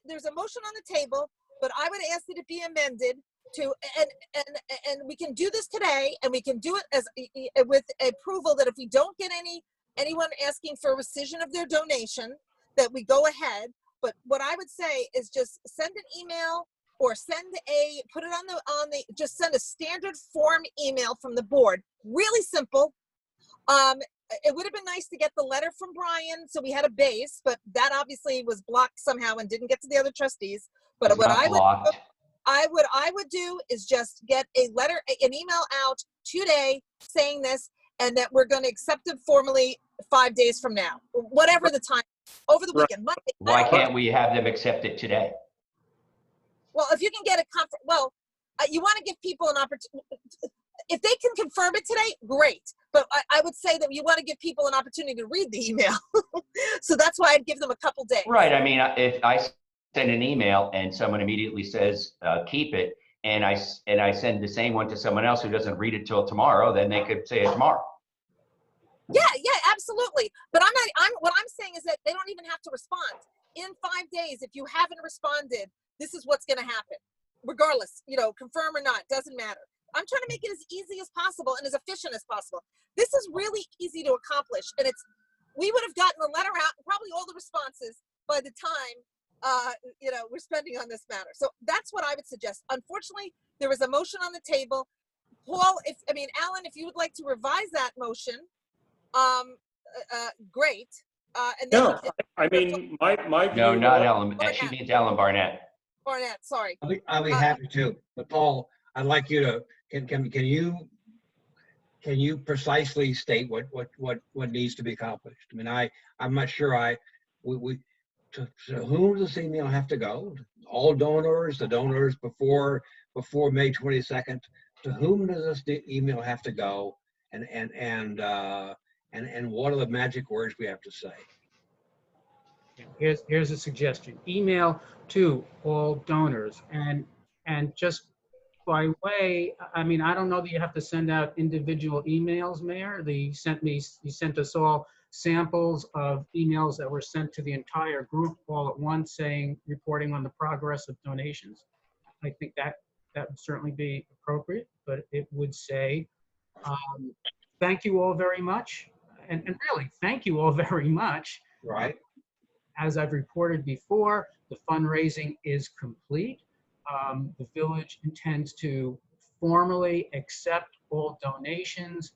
there's a motion on the table, but I would ask that it be amended to, and we can do this today, and we can do it as with approval that if we don't get anyone asking for a rescission of their donation, that we go ahead. But what I would say is just send an email or put it on the just send a standard form email from the board. Really simple. It would have been nice to get the letter from Brian, so we had a base, but that obviously was blocked somehow and didn't get to the other trustees. But what I would do is just get an email out today saying this, and that we're going to accept it formally 5 days from now, whatever the time, over the weekend. Monday. Why can't we have them accept it today? Well, if you can get you want to give people an opportunity. If they can confirm it today, great. But I would say that you want to give people an opportunity to read the email. So that's why I'd give them a couple days. Right. I mean, if I send an email and someone immediately says, keep it, and I send the same one to someone else who doesn't read it till tomorrow, then they could say it tomorrow. Yeah, absolutely. But what I'm saying is that they don't even have to respond. In 5 days, if you haven't responded, this is what's going to happen. Regardless, confirm or not, doesn't matter. I'm trying to make it as easy as possible and as efficient as possible. This is really easy to accomplish, and we would have gotten the letter out and probably all the responses by the time, we're spending on this matter. So that's what I would suggest. Unfortunately, there was a motion on the table. Paul, Alan, if you would like to revise that motion, great. And then No, I mean, my view. No, not Alan. She means Alan Barnett. Barnett, sorry. I'll be happy to, but Paul, I'd like you to, can you precisely state what needs to be accomplished? I mean, I'm not sure to whom does this email have to go? All donors, the donors before May 22nd, to whom does this email have to go? And what are the magic words we have to say? Here's a suggestion. Email to all donors, and just by way, I don't know that you have to send out individual emails, Mayor. You sent us all samples of emails that were sent to the entire group all at once reporting on the progress of donations. I think that would certainly be appropriate, but it would say, thank you all very much. And really, thank you all very much. Right. As I've reported before, the fundraising is complete. The village intends to formally accept all donations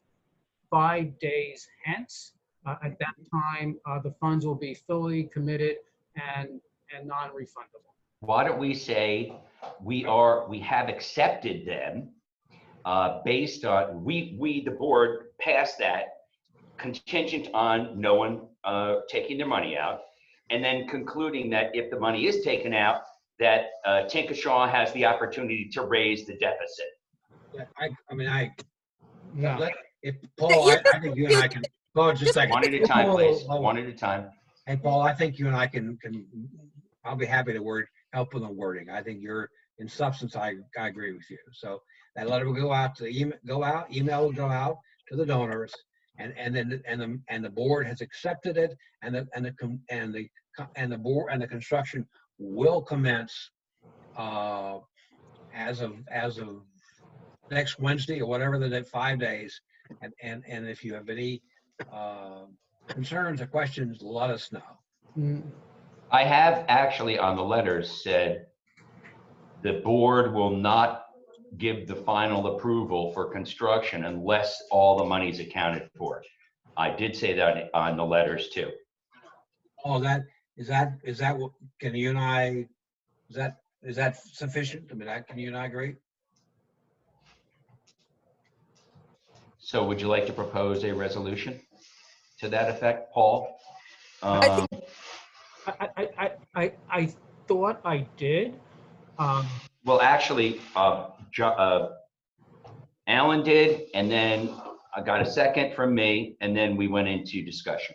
5 days hence. At that time, the funds will be fully committed and non-refundable. Why don't we say we have accepted them based on, we, the board, passed that contingent on no one taking their money out, and then concluding that if the money is taken out, that Tinkashaw has the opportunity to raise the deficit. If Paul, I think you and I can, Paul, just a second. One at a time, please. One at a time. Hey, Paul, I think you and I can I'll be happy to help with the wording. I think in substance, I agree with you. So that letter will go out email will go out to the donors, and the board has accepted it, and the board and the construction will commence as of next Wednesday or whatever the 5 days. And if you have any concerns or questions, let us know. I have actually on the letters said the board will not give the final approval for construction unless all the money's accounted for. I did say that on the letters too. Oh, is that what, can you and I, is that sufficient? Can you and I agree? So would you like to propose a resolution to that effect, Paul? I thought I did. Well, actually, Alan did, and then I got a second from me, and then we went into discussion.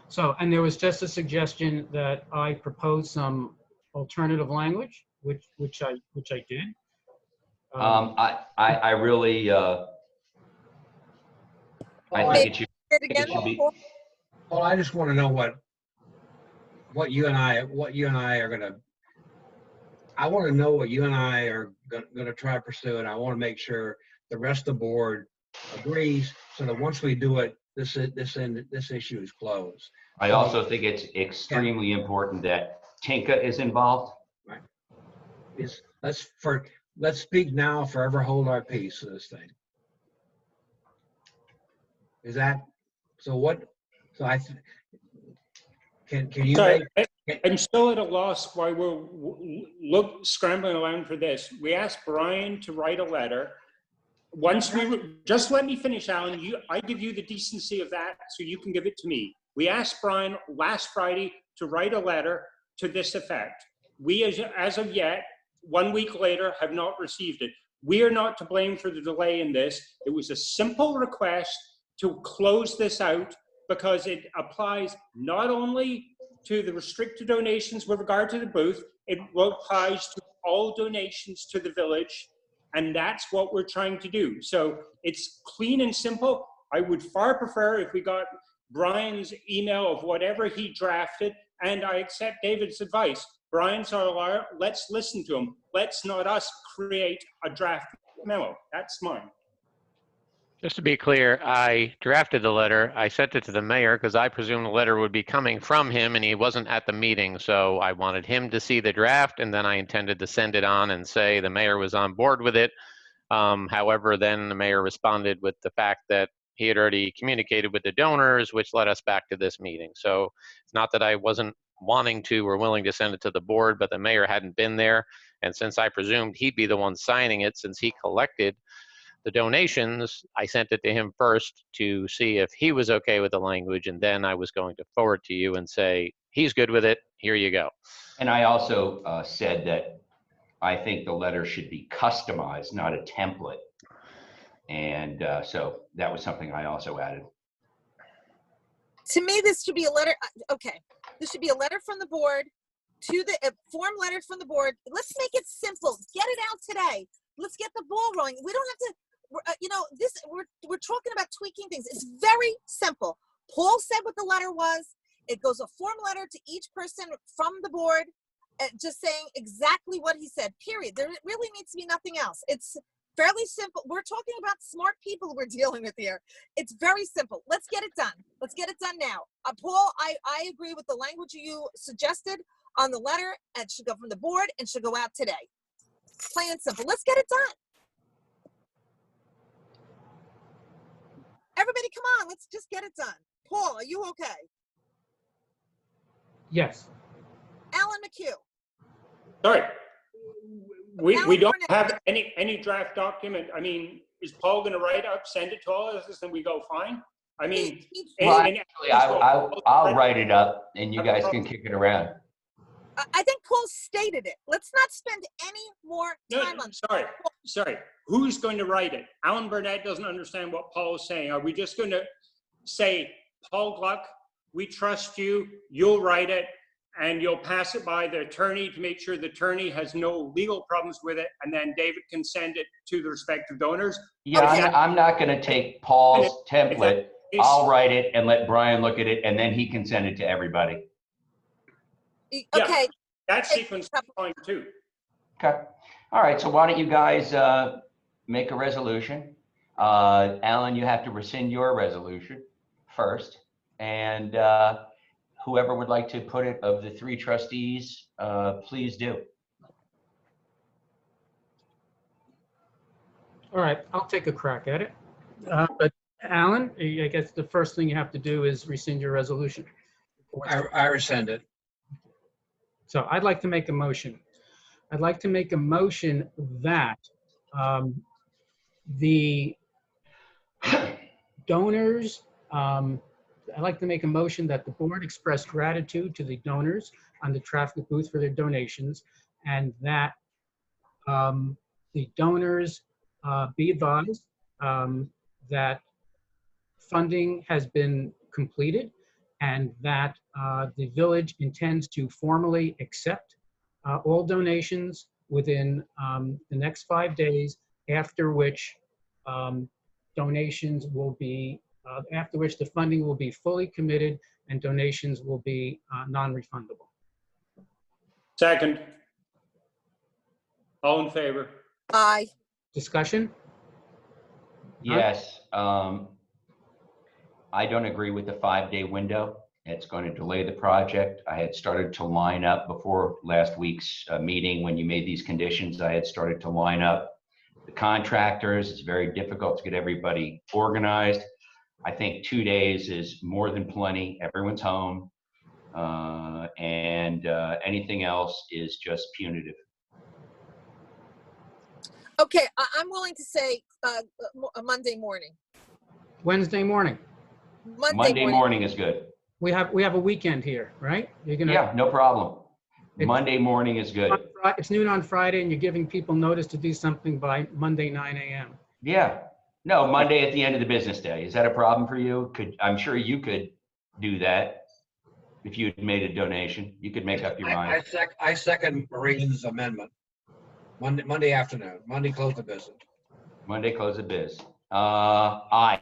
So, and there was just a suggestion that I propose some alternative language, which I did. I really, I think it should be. Well, I just want to know what you and I are gonna. I want to know what you and I are gonna try to pursue, and I want to make sure the rest of the board agrees, so that once we do it, this issue is closed. I also think it's extremely important that Tinka is involved. Right. Let's speak now, forever hold our peace to this thing. Is that so? So can you? Sorry, I'm still at a loss why we're scrambling around for this. We asked Brian to write a letter. Once just let me finish, Alan. I give you the decency of that, so you can give it to me. We asked Brian last Friday to write a letter to this effect. We, as of yet, 1 week later, have not received it. We are not to blame for the delay in this. It was a simple request to close this out because it applies not only to the restricted donations with regard to the booth, it applies to all donations to the village, and that's what we're trying to do. So it's clean and simple. I would far prefer if we got Brian's email of whatever he drafted, and I accept David's advice. Brian's our lawyer. Let's listen to him. Let's not us create a draft memo. That's mine. Just to be clear, I drafted the letter. I sent it to the mayor because I presumed the letter would be coming from him and he wasn't at the meeting. So I wanted him to see the draft and then I intended to send it on and say the mayor was on board with it. However, then the mayor responded with the fact that he had already communicated with the donors, which led us back to this meeting. So it's not that I wasn't wanting to or willing to send it to the board, but the mayor hadn't been there. And since I presumed he'd be the one signing it, since he collected the donations, I sent it to him first to see if he was okay with the language, and then I was going to forward to you and say, he's good with it, here you go. And I also said that I think the letter should be customized, not a template. And so that was something I also added. To me, this should be a letter. Okay, this should be a letter from the board to the form letter from the board. Let's make it simple. Get it out today. Let's get the ball rolling. We don't have to. This we're talking about tweaking things. It's very simple. Paul said what the letter was. It goes a form letter to each person from the board, just saying exactly what he said. Period. There really needs to be nothing else. It's fairly simple. We're talking about smart people we're dealing with here. It's very simple. Let's get it done. Let's get it done now. Paul, I agree with the language you suggested on the letter. It should go from the board and should go out today. Plain and simple. Let's get it done. Everybody, come on. Let's just get it done. Paul, are you okay? Yes. Alan McHugh. Sorry. We Alan don't Burnett. have any draft document. I mean, is Paul going to write up, send it to all of us, and we go fine? I mean, Well, actually, I'll write it up and you guys can kick it around. I think Paul stated it. Let's not spend any more No, time on sorry. Who's going to write it? Alan Burnett doesn't understand what Paul is saying. Are we just going to say, Paul Gluck, we trust you, you'll write it, and you'll pass it by the attorney to make sure the attorney has no legal problems with it, and then David can send it to the respective donors? Yeah, I'm not going to take Paul's template. I'll write it and let Brian look at it, and then he can send it to everybody. Okay. That sequence is fine too. Okay. All right. So why don't you guys make a resolution? Alan, you have to rescind your resolution first. And whoever would like to put it of the three trustees, please do. All right, I'll take a crack at it. But Alan, I guess the first thing you have to do is rescind your resolution. I rescind it. So I'd like to make a motion. I'd like to make a motion that the donors, I'd like to make a motion that the board express gratitude to the donors on the traffic booth for their donations, and that the donors be advised that funding has been completed and that the village intends to formally accept all donations within the next 5 days, after which donations will be, after which the funding will be fully committed and donations will be non-refundable. Second. All in favor? Aye. Discussion? Yes. I don't agree with the 5-day window. It's going to delay the project. I had started to line up before last week's meeting when you made these conditions. I had started to line up the contractors. It's very difficult to get everybody organized. I think 2 days is more than plenty. Everyone's home. And anything else is just punitive. Okay, I'm willing to say a Monday morning. Wednesday morning. Monday morning is good. We have a weekend here, right? You're gonna. Yeah, no problem. Monday morning is good. It's noon on Friday, and you're giving people notice to do something by Monday 9 a.m. Yeah. No, Monday at the end of the business day. Is that a problem for you? I'm sure you could do that if you had made a donation. You could make up your mind. I second Maureen's amendment. Monday afternoon. Monday close the business. Monday close the biz. Aye.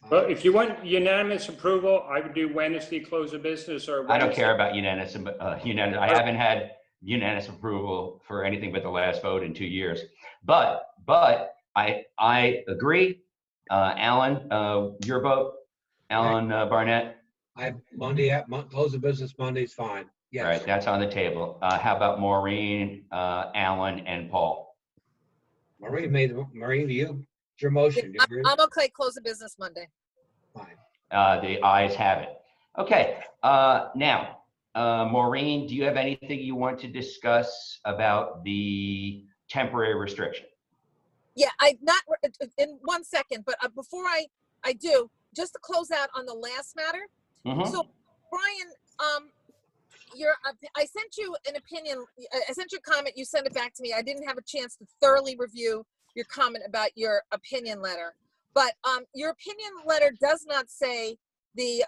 Well, if you want unanimous approval, I would do Wednesday close of business or Wednesday. I don't care about unanimous. I haven't had unanimous approval for anything but the last vote in 2 years. But I agree. Alan, your vote? Alan Barnett? Close of business Monday is fine. All right, Yes. that's on the table. How about Maureen, Alan, and Paul? Maureen, to you, it's your motion. You agree? I'm okay, close the business Monday. Fine. The ayes have it. Okay, now, Maureen, do you have anything you want to discuss about the temporary restriction? Yeah, not in 1 second, but before I do, just to close out on the last matter. Mhm. So, Brian, I sent you an opinion. I sent you a comment. You sent it back to me. I didn't have a chance to thoroughly review your comment about your opinion letter, but your opinion letter does not say the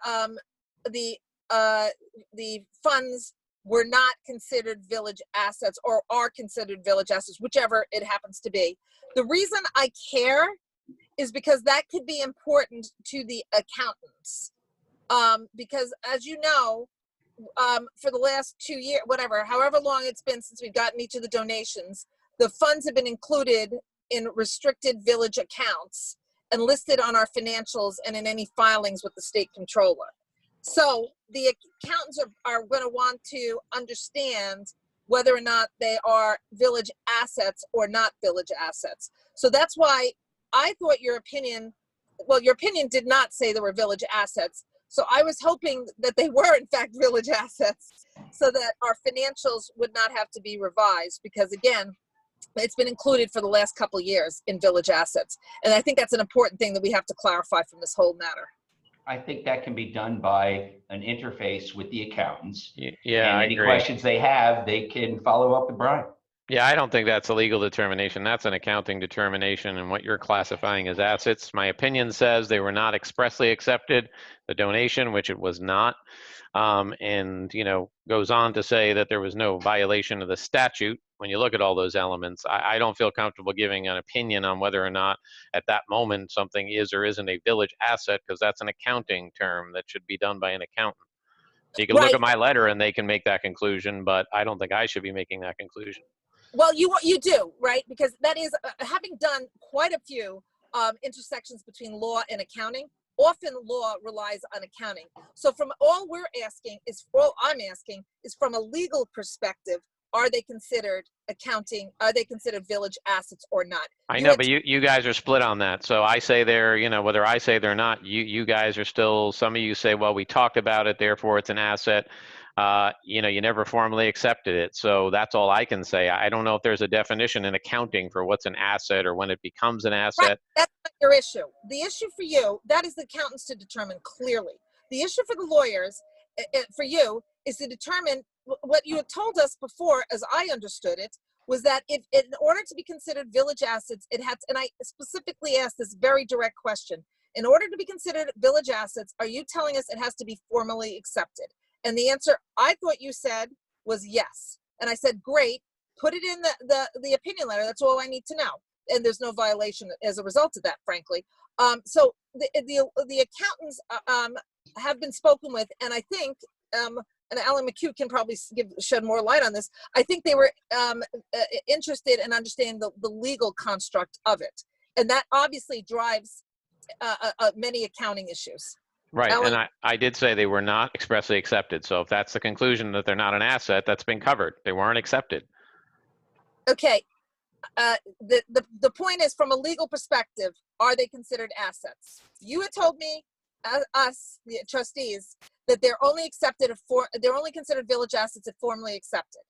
funds were not considered village assets or are considered village assets, whichever it happens to be. The reason I care is because that could be important to the accountants. Because as you know, for the last 2 years, however long it's been since we've gotten each of the donations, the funds have been included in restricted village accounts and listed on our financials and in any filings with the state controller. So the accountants are going to want to understand whether or not they are village assets or not village assets. So that's why I thought your opinion did not say they were village assets. So I was hoping that they were in fact village assets so that our financials would not have to be revised, because again, it's been included for the last couple of years in village assets. And I think that's an important thing that we have to clarify from this whole matter. I think that can be done by an interface with the accountants. Yeah, and I any agree. questions they have, they can follow up with Brian. Yeah, I don't think that's a legal determination. That's an accounting determination, and what you're classifying as assets. My opinion says they were not expressly accepted, the donation, which it was not. And, goes on to say that there was no violation of the statute. When you look at all those elements, I don't feel comfortable giving an opinion on whether or not at that moment something is or isn't a village asset, because that's an accounting term that should be done by an accountant. You can look at my letter and they can make that conclusion, but I don't think I should be making that conclusion. Well, you do, right? Because that is, having done quite a few intersections between law and accounting, often law relies on accounting. So all I'm asking is from a legal perspective, are they considered accounting? Are they considered village assets or not? I know, but you guys are split on that. So I say they're, whether I say they're not, you guys are still, some of you say, well, we talked about it, therefore it's an asset. You never formally accepted it. So that's all I can say. I don't know if there's a definition in accounting for what's an asset or when it becomes an asset. Right. That's not your issue. The issue for you, that is the accountants to determine clearly. The issue for the lawyers, for you, is to determine what you had told us before, as I understood it, was that in order to be considered village assets, it had to, and I specifically asked this very direct question, in order to be considered village assets, are you telling us it has to be formally accepted? And the answer I thought you said was yes. And I said, great, put it in the opinion letter. That's all I need to know. And there's no violation as a result of that, frankly. So the accountants have been spoken with, and I think, and Alan McHugh can probably shed more light on this, I think they were interested in understanding the legal construct of it. And that obviously drives many accounting issues. Right, Alan? and I did say they were not expressly accepted. So if that's the conclusion that they're not an asset, that's been covered. They weren't accepted. Okay, the point is, from a legal perspective, are they considered assets? You had told me, us, the trustees, that they're only considered village assets if formally accepted.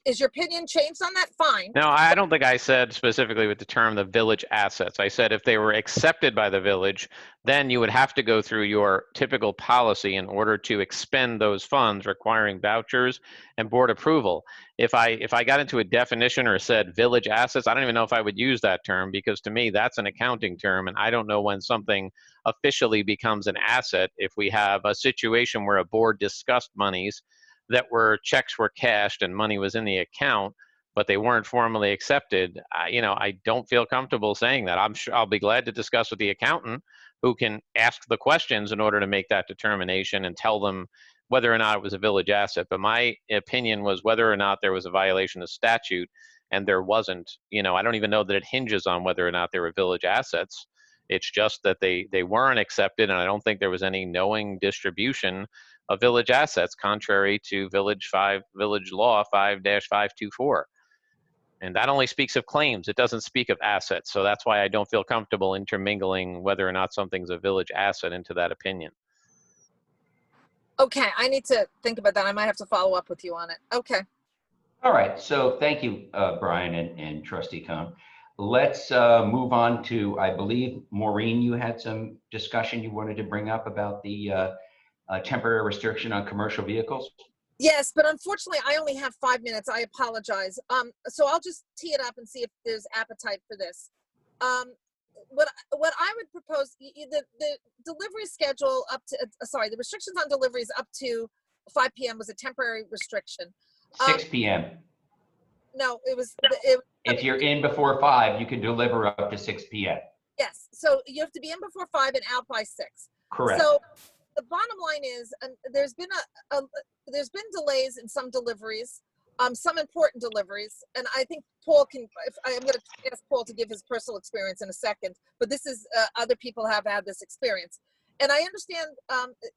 Is your opinion changed on that? Fine. No, I don't think I said specifically with the term the village assets. I said if they were accepted by the village, then you would have to go through your typical policy in order to expend those funds, requiring vouchers and board approval. If I got into a definition or said village assets, I don't even know if I would use that term, because to me that's an accounting term, and I don't know when something officially becomes an asset. If we have a situation where a board discussed monies that checks were cashed and money was in the account, but they weren't formally accepted, I don't feel comfortable saying that. I'm sure I'll be glad to discuss with the accountant, who can ask the questions in order to make that determination and tell them whether or not it was a village asset. But my opinion was whether or not there was a violation of statute, and there wasn't. I don't even know that it hinges on whether or not they were village assets. It's just that they weren't accepted, and I don't think there was any knowing distribution of village assets contrary to village law 5-524. And that only speaks of claims. It doesn't speak of assets. So that's why I don't feel comfortable intermingling whether or not something's a village asset into that opinion. Okay, I need to think about that. I might have to follow up with you on it. Okay. All right, so thank you, Brian and Trustee Cohn. Let's move on to, I believe, Maureen, you had some discussion you wanted to bring up about the temporary restriction on commercial vehicles. Yes, but unfortunately, I only have 5 minutes. I apologize. So I'll just tee it up and see if there's appetite for this. What I would propose, the delivery schedule up to, the restrictions on deliveries up to 5 p.m. was a temporary restriction. 6 p.m. No, it was. If you're in before 5, you can deliver up to 6 p.m. Yes, so you have to be in before 5 and out by 6. Correct. So the bottom line is, there's been there's been delays in some deliveries, some important deliveries, and I think Paul can. I'm going to ask Paul to give his personal experience in a second, but this is other people have had this experience, and I understand.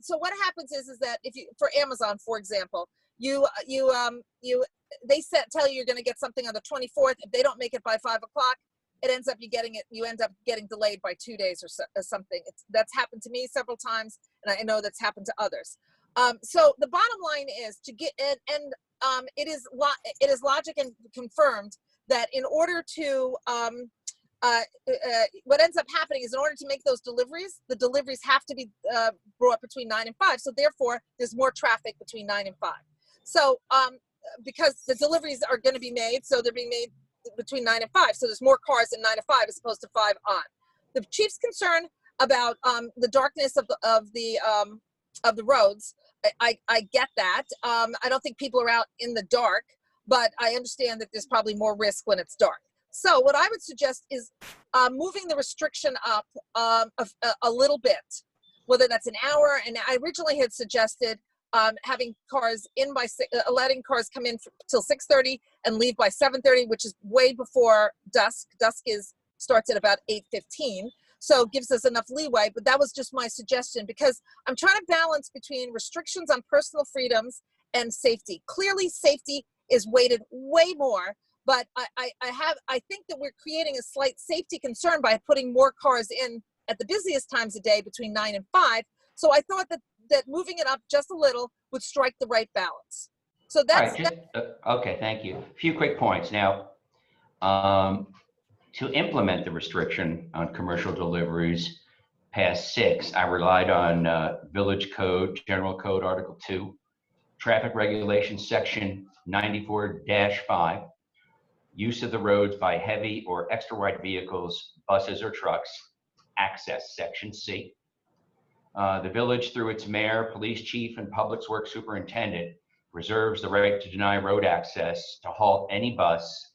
So what happens is that if you, for Amazon, for example, they tell you you're going to get something on the 24th. If they don't make it by 5 o'clock, it ends up you end up getting delayed by 2 days or something. That's happened to me several times, and I know that's happened to others. So the bottom line is to get it is logic and confirmed that in order to what ends up happening is in order to make those deliveries, the deliveries have to be brought between 9 and 5. So therefore, there's more traffic between 9 and 5. So because the deliveries are going to be made, so they're being made between 9 and 5. So there's more cars in 9 to 5 as opposed to 5 on. The chief's concern about the darkness of the roads, I get that. I don't think people are out in the dark, but I understand that there's probably more risk when it's dark. So what I would suggest is moving the restriction up a little bit, whether that's an hour. And I originally had suggested having cars in by letting cars come in till 6:30 and leave by 7:30, which is way before dusk. Dusk starts at about 8:15. So it gives us enough leeway, but that was just my suggestion because I'm trying to balance between restrictions on personal freedoms and safety. Clearly safety is weighted way more, but I think that we're creating a slight safety concern by putting more cars in at the busiest times of day between 9 and 5. So I thought that moving it up just a little would strike the right balance. So that's, okay, thank you. A few quick points. Now, to implement the restriction on commercial deliveries past 6, I relied on Village Code, General Code Article 2, Traffic Regulations Section 94-5, use of the roads by heavy or extra wide vehicles, buses or trucks, access, Section C. The village, through its mayor, police chief, and public works superintendent, reserves the right to deny road access to halt any bus,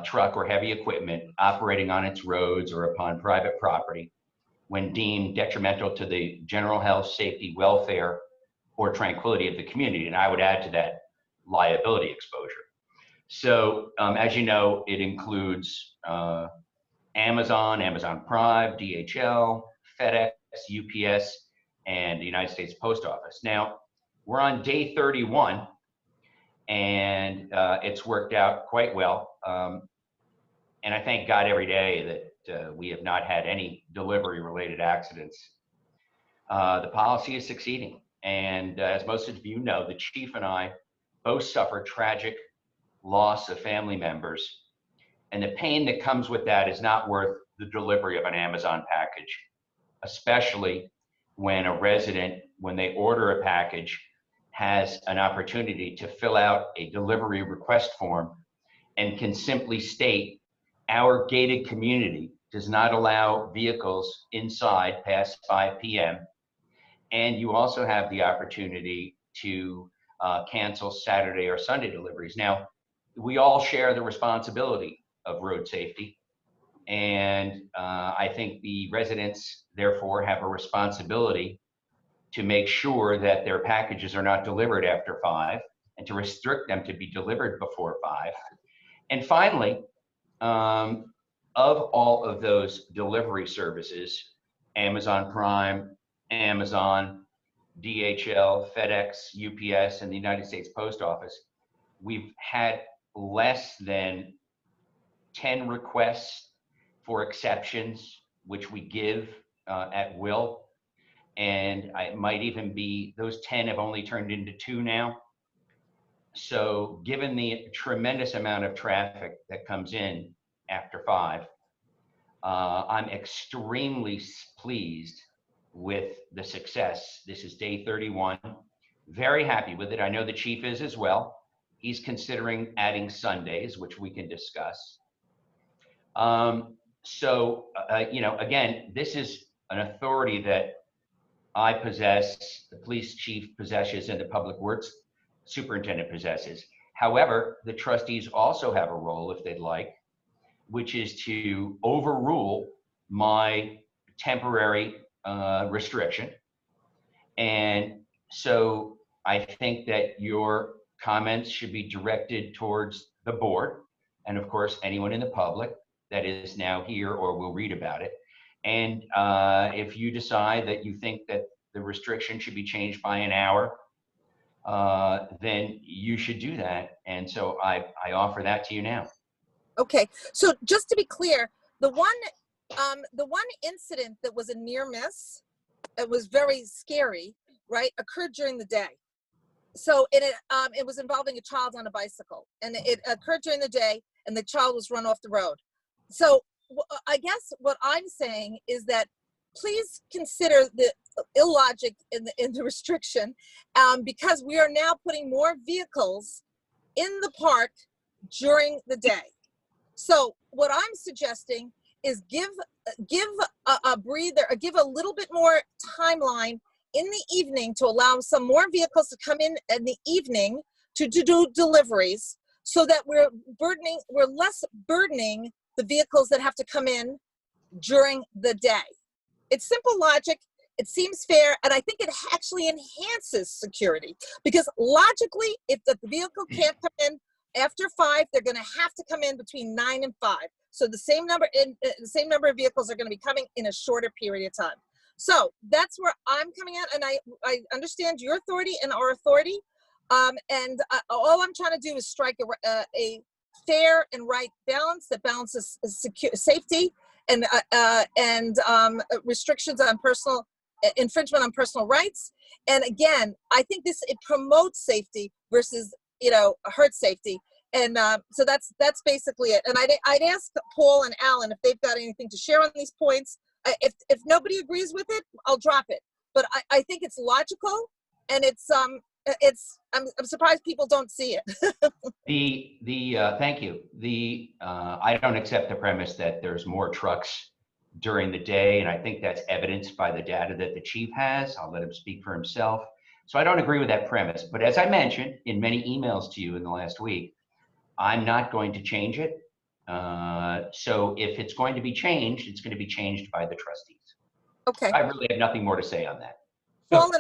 truck, or heavy equipment operating on its roads or upon private property when deemed detrimental to the general health, safety, welfare, or tranquility of the community. And I would add to that liability exposure. So as you know, it includes Amazon, Amazon Prime, DHL, FedEx, UPS, and the United States Post Office. Now, we're on day 31, and it's worked out quite well. And I thank God every day that we have not had any delivery-related accidents. The policy is succeeding. And as most of you know, the chief and I both suffered tragic loss of family members. And the pain that comes with that is not worth the delivery of an Amazon package, especially when a resident, when they order a package, has an opportunity to fill out a delivery request form and can simply state, our gated community does not allow vehicles inside past 5 p.m. And you also have the opportunity to cancel Saturday or Sunday deliveries. Now, we all share the responsibility of road safety. And I think the residents, therefore, have a responsibility to make sure that their packages are not delivered after 5 and to restrict them to be delivered before 5. And finally, of all of those delivery services, Amazon Prime, Amazon, DHL, FedEx, UPS, and the United States Post Office, we've had less than 10 requests for exceptions, which we give at will. And it might even be, those 10 have only turned into 2 now. So given the tremendous amount of traffic that comes in after 5, I'm extremely pleased with the success. This is day 31. Very happy with it. I know the chief is as well. He's considering adding Sundays, which we can discuss. You know, again, this is an authority that I possess, the police chief possesses, and the public works superintendent possesses. However, the trustees also have a role, if they'd like, which is to overrule my temporary restriction. And so I think that your comments should be directed towards the board, and of course, anyone in the public that is now here or will read about it. And if you decide that you think that the restriction should be changed by an hour, then you should do that. And so I offer that to you now. Okay, so just to be clear, the one incident that was a near miss, it was very scary, right, occurred during the day. So it was involving a child on a bicycle, and it occurred during the day, and the child was run off the road. So I guess what I'm saying is that please consider the illogic in the restriction, because we are now putting more vehicles in the park during the day. So what I'm suggesting is give a breather, or give a little bit more timeline in the evening to allow some more vehicles to come in the evening to do deliveries, so that we're less burdening the vehicles that have to come in during the day. It's simple logic. It seems fair, and I think it actually enhances security, because logically, if the vehicle can't come in after 5, they're going to have to come in between 9 and 5. So the same number of vehicles are going to be coming in a shorter period of time. So that's where I'm coming at, and I understand your authority and our authority, and all I'm trying to do is strike a fair and right balance that balances safety and restrictions on infringement on personal rights. And again, I think it promotes safety versus, hurt safety. And so that's basically it. And I'd ask Paul and Alan if they've got anything to share on these points. If nobody agrees with it, I'll drop it. But I think it's logical, and I'm surprised people don't see it. Thank you. I don't accept the premise that there's more trucks during the day, and I think that's evidenced by the data that the chief has. I'll let him speak for himself. So I don't agree with that premise. But as I mentioned in many emails to you in the last week, I'm not going to change it. So if it's going to be changed, it's going to be changed by the trustees. Okay. I really have nothing more to say on that. Paul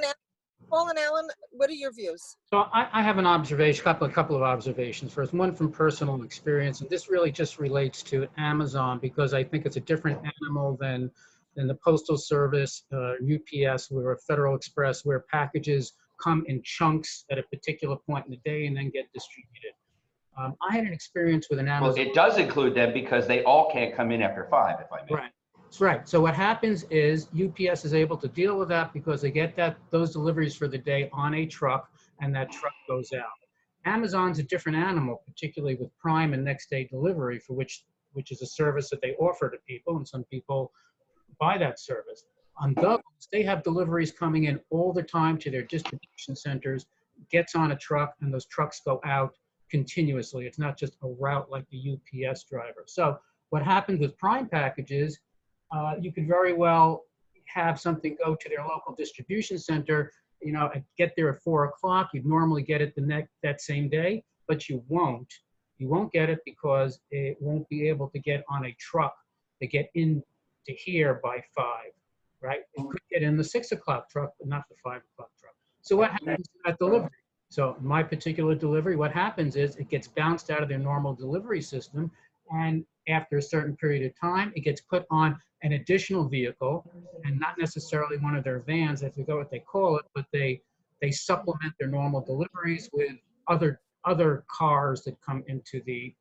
and Alan, what are your views? So I have an observation, a couple of observations. First, one from personal experience, and this really just relates to Amazon, because I think it's a different animal than the Postal Service, UPS, or Federal Express, where packages come in chunks at a particular point in the day and then get distributed. I had an experience with an Amazon. Well, it does include them because they all can't come in after 5, if I may. Right. That's right. So what happens is UPS is able to deal with that because they get those deliveries for the day on a truck, and that truck goes out. Amazon's a different animal, particularly with Prime and next day delivery, for which is a service that they offer to people, and some people buy that service. On Douglas, they have deliveries coming in all the time to their distribution centers, gets on a truck, and those trucks go out continuously. It's not just a route like the UPS driver. So what happens with Prime packages, you could very well have something go to their local distribution center, get there at 4 o'clock. You'd normally get it that same day, but you won't. You won't get it because it won't be able to get on a truck to get into here by 5, right? It could get in the 6 o'clock truck, but not the 5 o'clock truck. So what happens to that delivery? So my particular delivery, what happens is it gets bounced out of their normal delivery system, and after a certain period of time, it gets put on an additional vehicle, and not necessarily one of their vans, I forget what they call it, but they supplement their normal deliveries with other cars that come into the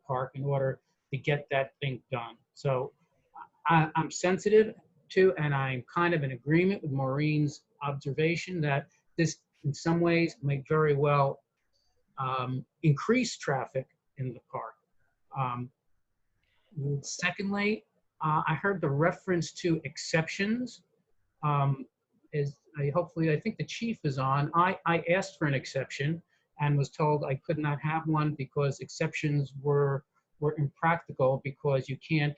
park in order to get that thing done. So I'm sensitive to, and I'm kind of in agreement with Maureen's observation that this in some ways may very well increase traffic in the park. Secondly, I heard the reference to exceptions. Hopefully, I think the chief is on. I asked for an exception and was told I could not have one because exceptions were impractical, because you can't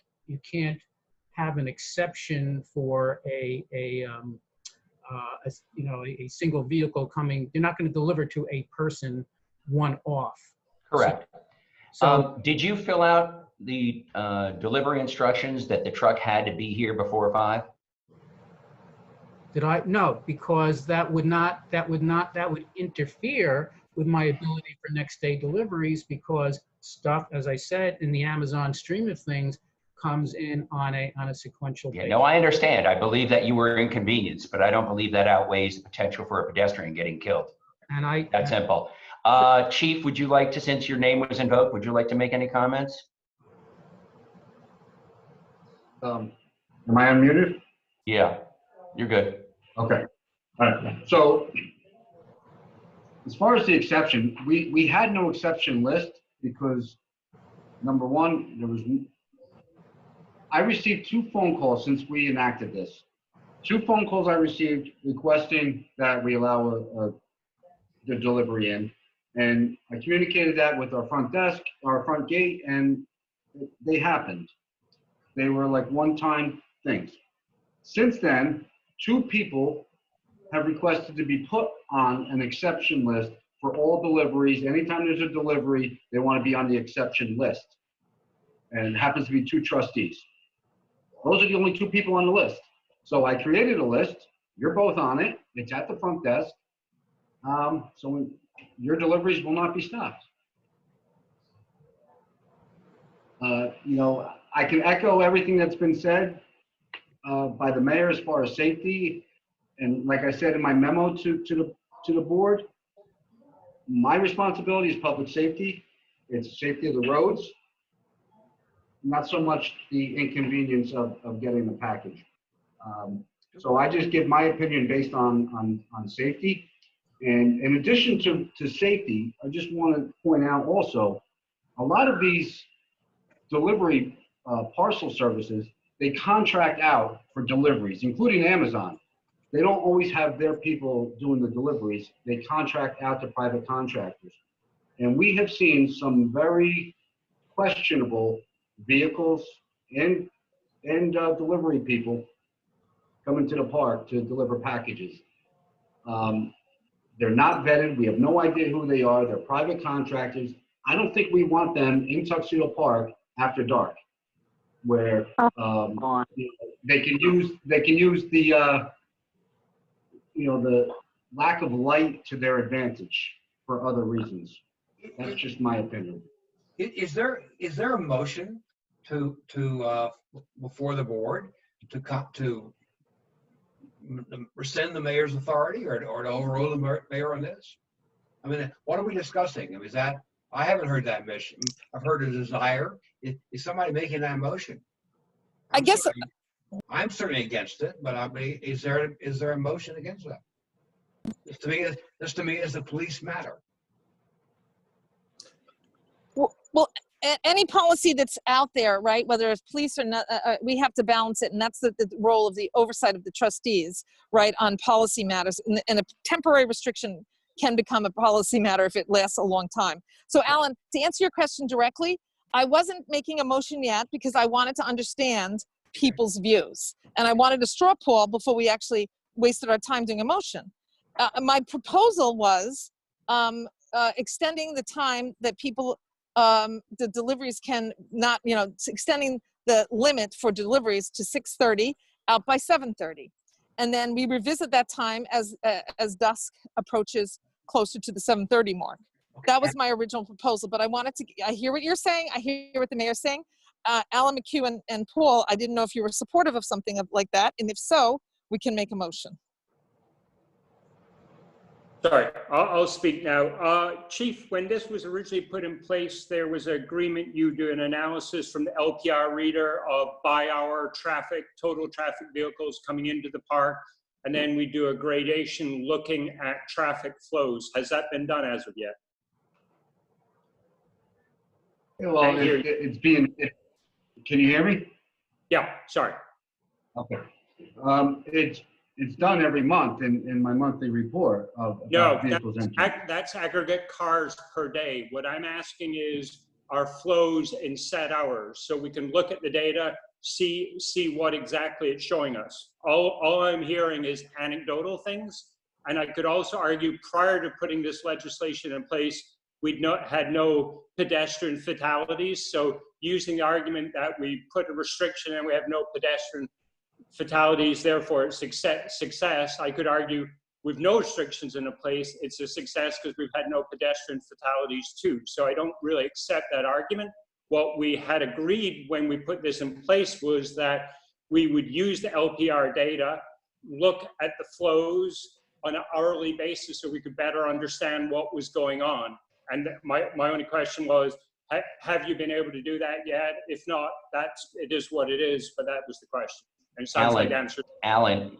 have an exception for a single vehicle coming. You're not going to deliver to a person one off. Correct. So did you fill out the delivery instructions that the truck had to be here before 5? did I? No, because that would interfere with my ability for next day deliveries, because stuff, as I said, in the Amazon stream of things comes in on a sequential Yeah, basis. no, I understand. I believe that you were inconvenienced, but I don't believe that outweighs the potential for a pedestrian getting killed. And That's simple. Chief, would you like to, since your name was invoked, would you like to make any comments? Am I unmuted? Yeah, you're good. Okay. All right. So as far as the exception, we had no exception list because, number one, I received 2 phone calls since we enacted this. 2 phone calls I received requesting that we allow the delivery in. And I communicated that with our front desk, our front gate, and they happened. They were like one-time things. Since then, 2 people have requested to be put on an exception list for all deliveries. Anytime there's a delivery, they want to be on the exception list. And it happens to be 2 trustees. Those are the only 2 people on the list. So I created a list. You're both on it. It's at the front desk. So your deliveries will not be stopped. I can echo everything that's been said by the mayor as far as safety. And like I said in my memo to the board, my responsibility is public safety. It's safety of the roads, not so much the inconvenience of getting the package. So I just give my opinion based on safety. And in addition to safety, I just want to point out also, a lot of these delivery parcel services, they contract out for deliveries, including Amazon. They don't always have their people doing the deliveries. They contract out to private contractors. And we have seen some very questionable vehicles and delivery people come into the park to deliver packages. They're not vetted. We have no idea who they are. They're private contractors. I don't think we want them in Tuxedo Park after dark, where they can use the the lack of light to their advantage for other reasons. That's just my opinion. Is there a motion to before the board to rescind the mayor's authority or to overrule the mayor on this? I mean, what are we discussing? I mean, I haven't heard that mission. I've heard a desire. Is somebody making that motion? I'm certainly against it, but I mean, is there a motion against that? This to me is a police matter. Well, any policy that's out there, right, whether it's police or not, we have to balance it. And that's the role of the oversight of the trustees, right, on policy matters. And a temporary restriction can become a policy matter if it lasts a long time. So, Alan, to answer your question directly, I wasn't making a motion yet because I wanted to understand people's views. And I wanted to straw poll before we actually wasted our time doing a motion. My proposal was extending the time that people, the deliveries can not, extending the limit for deliveries to 6:30 out by 7:30. And then we revisit that time as dusk approaches closer to the 7:30 mark. That was my original proposal, but I hear what you're saying. I hear what the mayor's saying. Alan McHugh and Paul, I didn't know if you were supportive of something like that. And if so, we can make a motion. Sorry, I'll speak now. Chief, when this was originally put in place, there was an agreement, you do an analysis from the LPR reader of by hour traffic, total traffic vehicles coming into the park, and then we do a gradation looking at traffic flows. Has that been done as of yet? Well, it's being, can you hear me? Yeah, sorry. Okay. It's done every month in my monthly report of No, vehicles entering. that's aggregate cars per day. What I'm asking is our flows in set hours, so we can look at the data, see what exactly it's showing us. All I'm hearing is anecdotal things, and I could also argue prior to putting this legislation in place, we'd had no pedestrian fatalities. So using the argument that we put a restriction and we have no pedestrian fatalities, therefore it's success, I could argue with no restrictions in place, it's a success because we've had no pedestrian fatalities too. So I don't really accept that argument. What we had agreed when we put this in place was that we would use the LPR data, look at the flows on an hourly basis so we could better understand what was going on. And my only question was, have you been able to do that yet? If not, it is what it is, but that was the question. And it sounds like answered. Alan,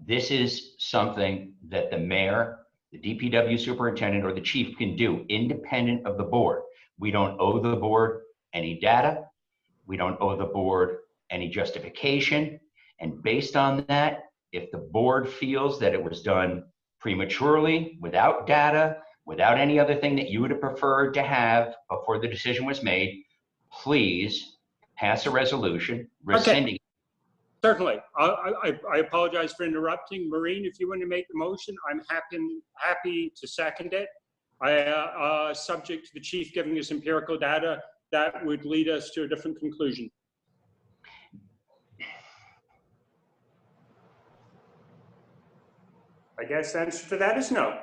this is something that the mayor, the DPW superintendent, or the chief can do independent of the board. We don't owe the board any data. We don't owe the board any justification. And based on that, if the board feels that it was done prematurely, without data, without any other thing that you would have preferred to have before the decision was made, please pass a resolution rescinding. Okay. Certainly. I apologize for interrupting. Maureen, if you want to make the motion, I'm happy to second it. Subject to the chief giving us empirical data, that would lead us to a different conclusion. I guess the answer to that is no.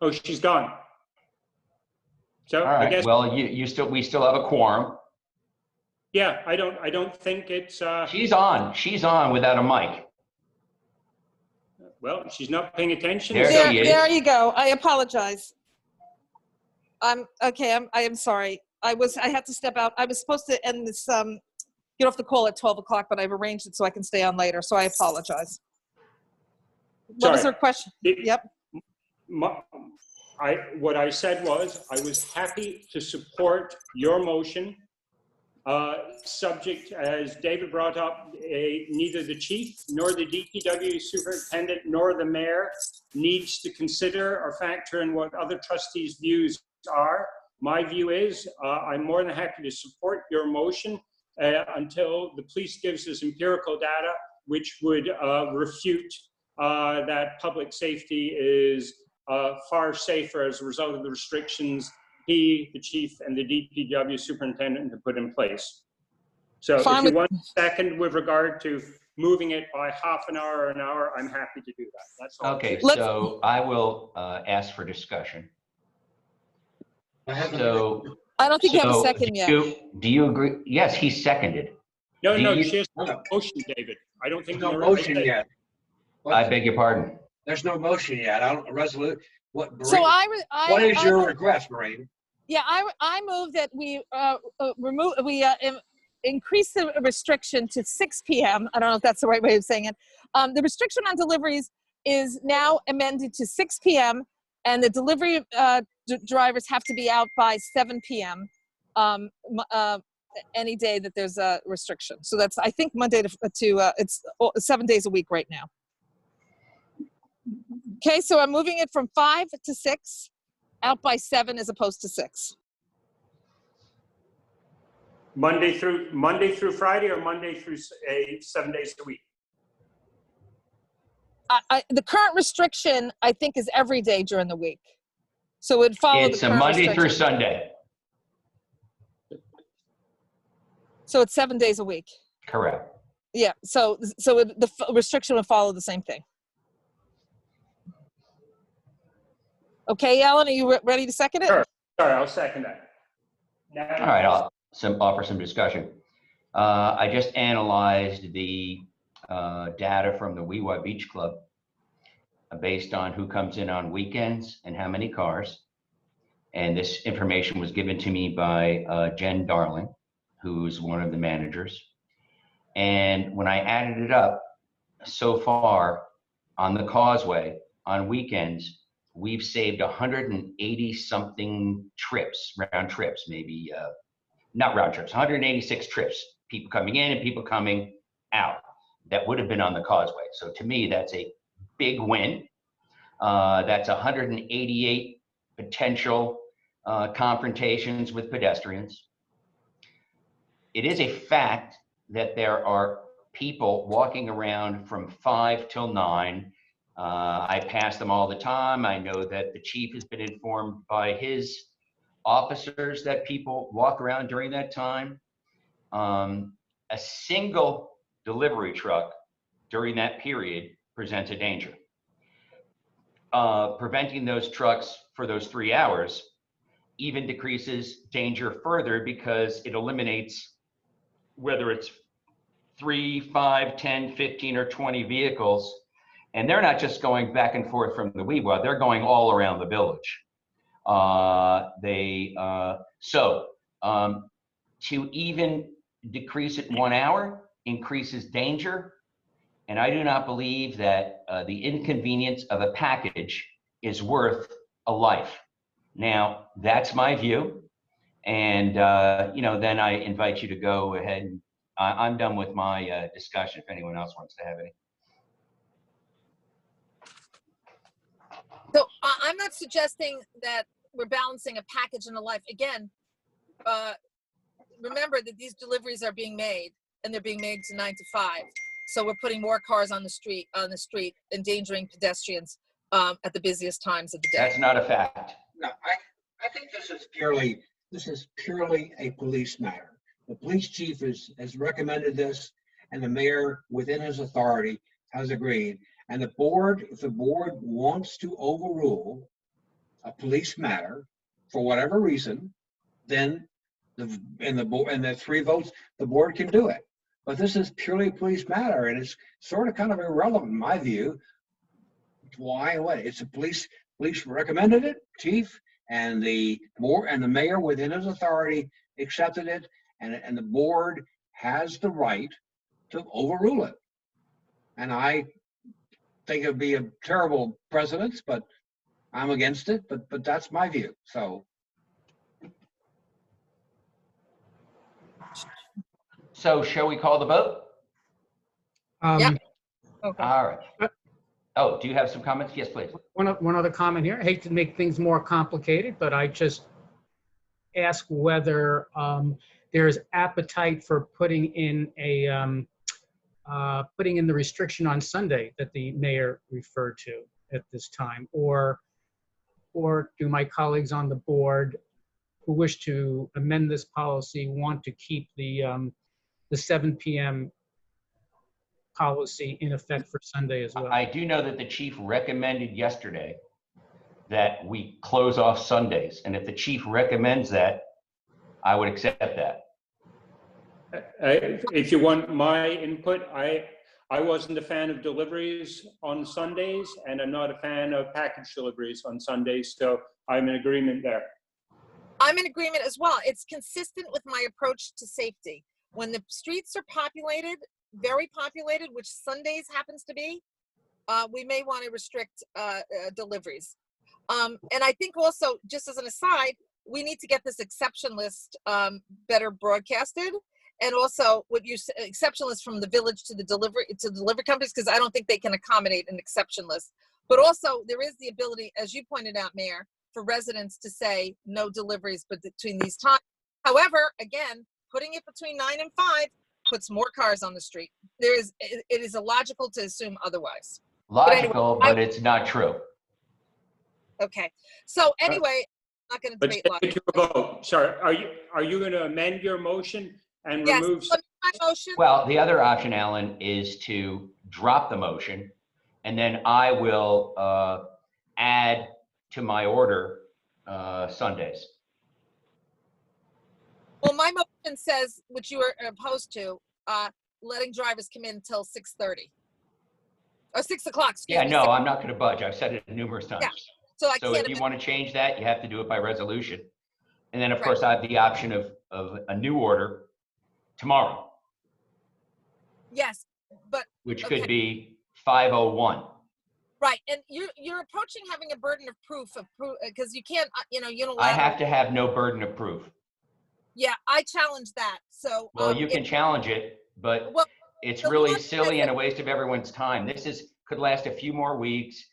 Oh, she's gone. So All right. I guess. Well, we still have a quorum. Yeah, I don't think it's. She's on without a mic. Well, she's not paying attention. There you go. I apologize. I am sorry. I had to step out. I was supposed to end this, get off the call at 12 o'clock, but I've arranged it so I can stay on later. So I apologize. What was her question? Yep. What I said was I was happy to support your motion, subject, as David brought up, neither the chief nor the DPW superintendent nor the mayor needs to consider or factor in what other trustees' views are. My view is I'm more than happy to support your motion until the police gives us empirical data which would refute that public safety is far safer as a result of the restrictions the chief, and the DPW superintendent have put in place. So if you want a second with regard to moving it by half an hour or an hour, I'm happy to do that. That's all. Okay, so I will ask for discussion. So I don't think you have a second yet. Do you agree? Yes, he seconded. No, she has no motion, David. I don't think There's no motion yet. I beg your pardon. There's no motion yet. I don't resolute. What is your request, Maureen? Yeah, I move that we increase the restriction to 6 p.m. I don't know if that's the right way of saying it. The restriction on deliveries is now amended to 6 p.m. and the delivery drivers have to be out by 7 p.m. Any day that there's a restriction. So that's, I think, Monday to it's 7 days a week right now. Okay, so I'm moving it from 5 to 6, out by 7 as opposed to 6. Monday through Friday, or Monday through 7 days a week? The current restriction, I think, is every day during the week. So it'd follow it's the current Monday through Sunday. So it's 7 days a week. Correct. Yeah. So the restriction would follow the same thing. Okay, Alan, are you ready to second it? Sure. Sorry, I'll second that. Now- All right, I'll offer some discussion. I just analyzed the data from the Weewa Beach Club based on who comes in on weekends and how many cars. And this information was given to me by Jen Darling, who's one of the managers. And when I added it up, so far on the Causeway, on weekends, we've saved 180 something trips, round trips, maybe, not round trips, 186 trips, people coming in and people coming out that would have been on the Causeway. So to me, that's a big win. That's 188 potential confrontations with pedestrians. It is a fact that there are people walking around from 5 till 9. I pass them all the time. I know that the chief has been informed by his officers that people walk around during that time. A single delivery truck during that period presents a danger. Preventing those trucks for those 3 hours even decreases danger further because it eliminates whether it's 3, 5, 10, 15, or 20 vehicles. And they're not just going back and forth from the Weewa, they're going all around the village. To even decrease it 1 hour increases danger. And I do not believe that the inconvenience of a package is worth a life. Now, that's my view. And, then I invite you to go ahead. And I'm done with my discussion if anyone else wants to have any. So I'm not suggesting that we're balancing a package and a life. Again, remember that these deliveries are being made and they're being made to 9 to 5. So we're putting more cars on the street, endangering pedestrians at the busiest times of the day. That's not a fact. No, I think this is purely a police matter. The police chief has recommended this, and the mayor, within his authority, has agreed. And the board, if the board wants to overrule a police matter for whatever reason, then the 3 votes, the board can do it. But this is purely a police matter, and it's sort of kind of irrelevant in my view. Why and what? It's a police recommended it, chief, and the board and the mayor within his authority accepted it, and the board has the right to overrule it. And I think it would be a terrible precedent, but I'm against it, but that's my view. So shall we call the vote? Yeah. Okay. All right. Oh, do you have some comments? Yes, please. One other comment here. I hate to make things more complicated, but I just ask whether there's appetite for putting in the restriction on Sunday that the mayor referred to at this time, or do my colleagues on the board who wish to amend this policy want to keep the 7 p.m. policy in effect for Sunday as well? I do know that the chief recommended yesterday that we close off Sundays. And if the chief recommends that, I would accept that. If you want my input, I wasn't a fan of deliveries on Sundays, and I'm not a fan of package deliveries on Sundays, so I'm in agreement there. I'm in agreement as well. It's consistent with my approach to safety. When the streets are populated, very populated, which Sundays happens to be, we may want to restrict deliveries. And I think also, just as an aside, we need to get this exception list better broadcasted. And also what you exception list from the village to the delivery companies, because I don't think they can accommodate an exception list. But also there is the ability, as you pointed out, Mayor, for residents to say no deliveries but between these times. However, again, putting it between 9 and 5 puts more cars on the street. It is illogical to assume otherwise. Logical, but it's not true. Okay. So anyway, I'm not going to Let's debate take it to a vote. Sorry, are you going to amend your motion and Yes, remove? my motion. Well, the other option, Alan, is to drop the motion, and then I will add to my order Sundays. Well, my motion says, which you were opposed to, letting drivers come in until 6:30. Or 6 o'clock, excuse Yeah, me. no, I'm not going to budge. I've said it numerous times. Yeah, So I So can't, if you want to change that, you have to do it by resolution. And then, of course, I have the option of a new order tomorrow, yes, but, which Okay. could be 5:01. right, and you're approaching having a burden of proof, because you can't, unilaterally. I have to have no burden of proof. Yeah, I challenge that, so. Well, you can challenge it, but Well, it's the really law silly says and a waste of everyone's time. This could last a few more weeks.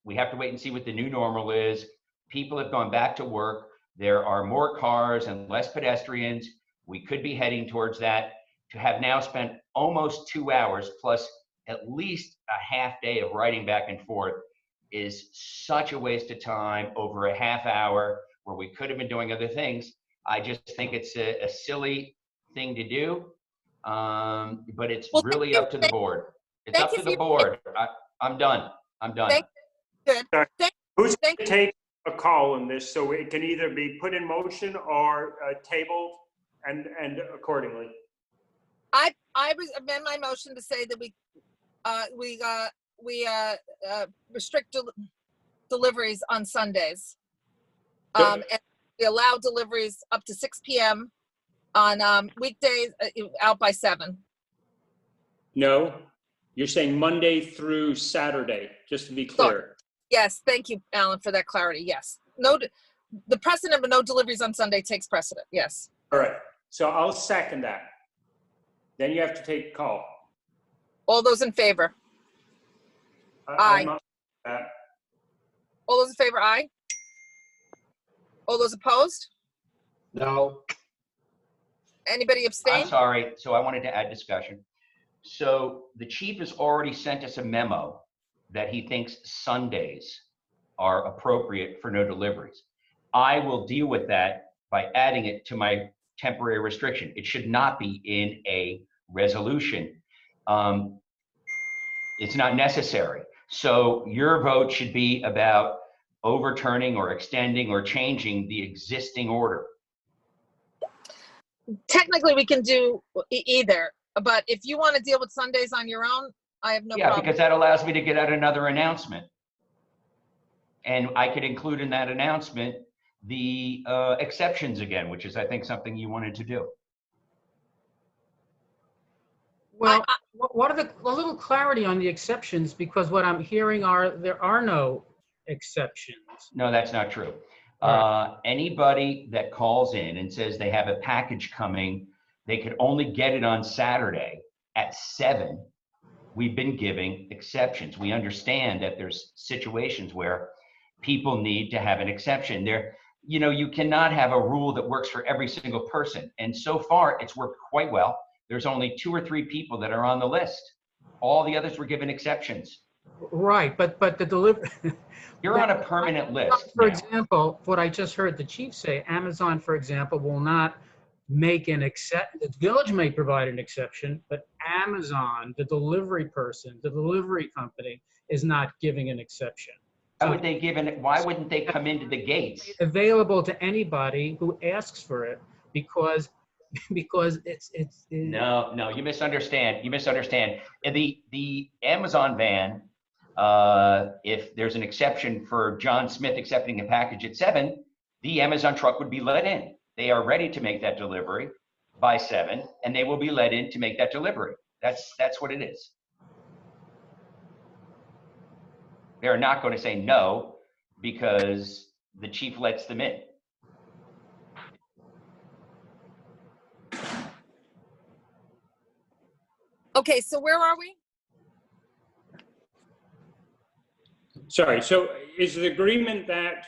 We have to wait and see what the new normal is. People have gone back to work. There are more cars and less pedestrians. We could be heading towards that. To have now spent almost 2 hours plus at least a half day of riding back and forth is such a waste of time over a half hour where we could have been doing other things. I just think it's a silly thing to do, but it's Well, really up to the board. It's thank up you to for the your- board. I'm done. I'm done. Thank- Good. Who's Thank going to take a call on this so it can either be put in motion or tabled and accordingly? I amend my motion to say that we restrict deliveries on Sundays. And we allow deliveries up to 6 PM on weekdays, out by 7. No, you're saying Monday through Saturday, just to be clear. Yes, thank you, Alan, for that clarity. Yes. No, the precedent of no deliveries on Sunday takes precedent. Yes. All right, so I'll second that. Then you have to take a call. All those in favor? I'm not- uh, All those in favor, aye. All those opposed? No, Anybody I'm abstain? sorry. So I wanted to add discussion. So the chief has already sent us a memo that he thinks Sundays are appropriate for no deliveries. I will deal with that by adding it to my temporary restriction. It should not be in a resolution. It's not necessary. So your vote should be about overturning or extending or changing the existing order. Technically, we can do either, but if you want to deal with Sundays on your own, I have no Yeah, problem. because that allows me to get out another announcement. And I could include in that announcement the exceptions again, which is, I think, something you wanted to do. Well, what are a little clarity on the exceptions, because what I'm hearing there are no exceptions. No, that's not true. Anybody that calls in and says they have a package coming, they could only get it on Saturday at 7. We've been giving exceptions. We understand that there's situations where people need to have an exception. You cannot have a rule that works for every single person. And so far, it's worked quite well. There's only 2 or 3 people that are on the list. All the others were given exceptions. Right, but the delivery. You're on a permanent list For now. example, what I just heard the chief say, Amazon, for example, will not make an exception. The village may provide an exception, but Amazon, the delivery person, the delivery company, is not giving an exception. Why wouldn't they come into the gates? Available to anybody who asks for it, because it's No, you misunderstand. You misunderstand. The Amazon van, if there's an exception for John Smith accepting a package at 7, the Amazon truck would be let in. They are ready to make that delivery by 7, and they will be let in to make that delivery. That's what it is. They're not going to say no because the chief lets them in. Okay, so where are we? Sorry, so is the agreement that,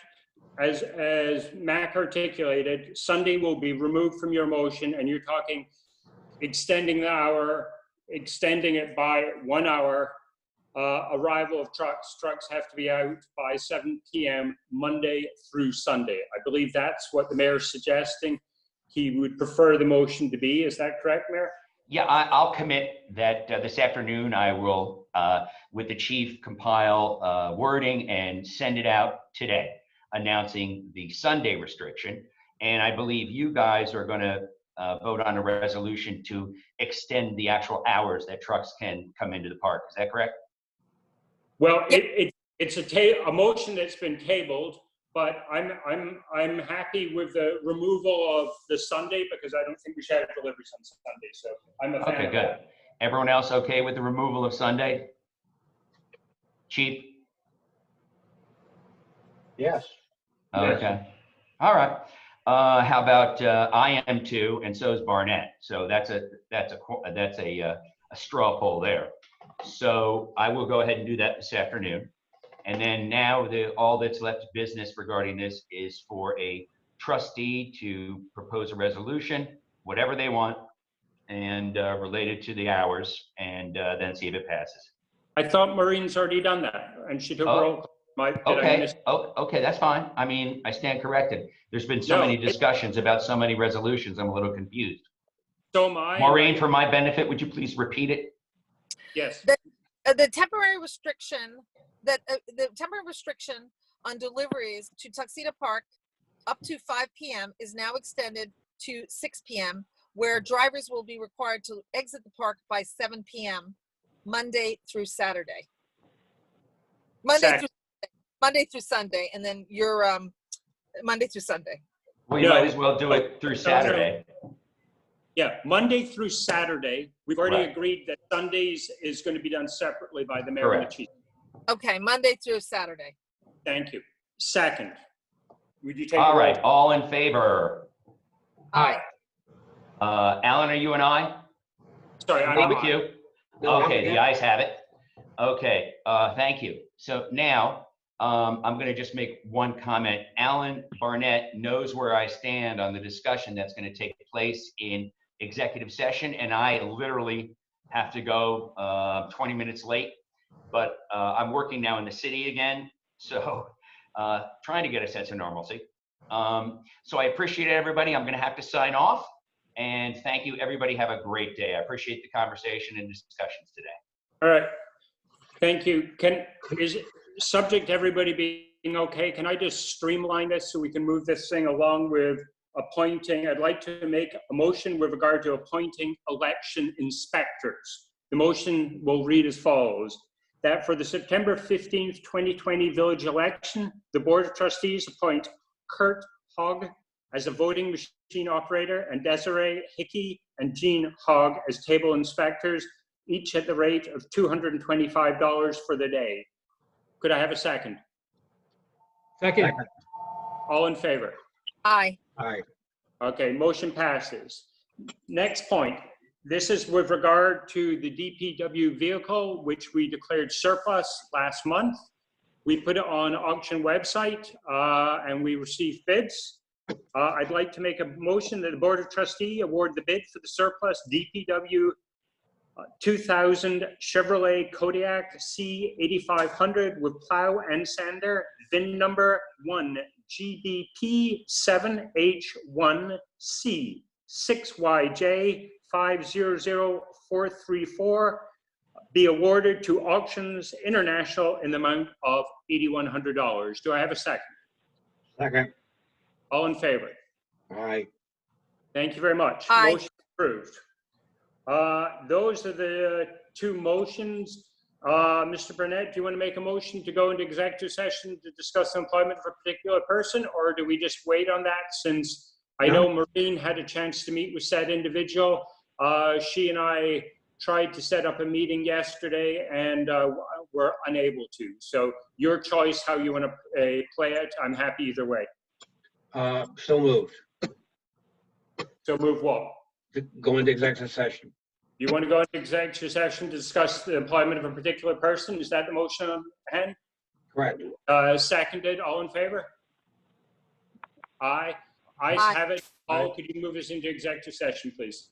as Mac articulated, Sunday will be removed from your motion, and you're talking extending the hour, extending it by 1 hour, arrival of trucks. Trucks have to be out by 7 PM, Monday through Sunday. I believe that's what the mayor's suggesting he would prefer the motion to be. Is that correct, Mayor? Yeah, I'll commit that this afternoon I will with the chief compile wording and send it out today, announcing the Sunday restriction. And I believe you guys are going to vote on a resolution to extend the actual hours that trucks can come into the park. Is that correct? Well, it's a motion that's been tabled, but I'm happy with the removal of the Sunday because I don't think we should have deliveries on Sunday. So I'm a fan Okay, of good. that. Everyone else okay with the removal of Sunday? Chief? Yes. Okay. All right. How about I am too, and so is Barnett. So that's a straw poll there. So I will go ahead and do that this afternoon. And then now all that's left business regarding this is for a trustee to propose a resolution, whatever they want, and related to the hours, and then see if it passes. I thought Maureen's already done that, and she took roll call. Okay. Okay, that's fine. I mean, I stand corrected. There's been so many discussions about so many resolutions. I'm a little confused. So am I. Maureen, for my benefit, would you please repeat it? Yes. The temporary restriction the temporary restriction on deliveries to Tuxedo Park up to 5 p.m. is now extended to 6 p.m., where drivers will be required to exit the park by 7 p.m. Monday through Saturday. Monday through Sunday, and then you're Monday through Sunday. Well, you might as well do it through Saturday. Yeah, Monday through Saturday. We've already agreed that Sundays is going to be done separately by the mayor and the chief. Okay, Monday through Saturday. Thank you. Second, would you take all right, all in favor? Aye. Alan, are you an aye? Sorry, I'm with you. Okay, the ayes have it. Okay, thank you. So now I'm going to just make one comment. Alan Barnett knows where I stand on the discussion that's going to take place in executive session, and I literally have to go 20 minutes late. But I'm working now in the city again, so trying to get a sense of normalcy. So I appreciate everybody. I'm going to have to sign off. And thank you, everybody. Have a great day. I appreciate the conversation and discussions today. All right. Thank you. Is it subject to everybody being okay? Can I just streamline this so we can move this thing along with appointing? I'd like to make a motion with regard to appointing election inspectors. The motion will read as follows. That for the September 15th, 2020 village election, the Board of Trustees appoint Kurt Hogg as a voting machine operator and Desiree Hickey and Jean Hogg as table inspectors, each at the rate of $225 for the day. Could I have a second? Second. All in favor? Aye. Aye. Okay, motion passes. Next point. This is with regard to the DPW vehicle, which we declared surplus last month. We put it on auction website and we received bids. I'd like to make a motion that the Board of Trustees award the bid for the surplus DPW 2000 Chevrolet Kodiak C8500 with plow and sander, VIN number 1GBP7H1C6YJ500434, be awarded to Auctions International in the amount of $8,100. Do I have a second? Second. All in favor? Aye. Thank you very much. Aye. Motion approved. Those are the two motions. Mr. Burnett, do you want to make a motion to go into executive session to discuss employment of a particular person, or do we just wait on that since I know Maureen had a chance to meet with said individual? She and I tried to set up a meeting yesterday and were unable to. So your choice how you want to play it. I'm happy either way. So moved. So move what? Go into executive session. You want to go into executive session to discuss the employment of a particular person? Is that the motion on hand? Correct. Seconded, all in favor? Aye. Ayes Aye. have it. Paul, could you move us into executive session, please?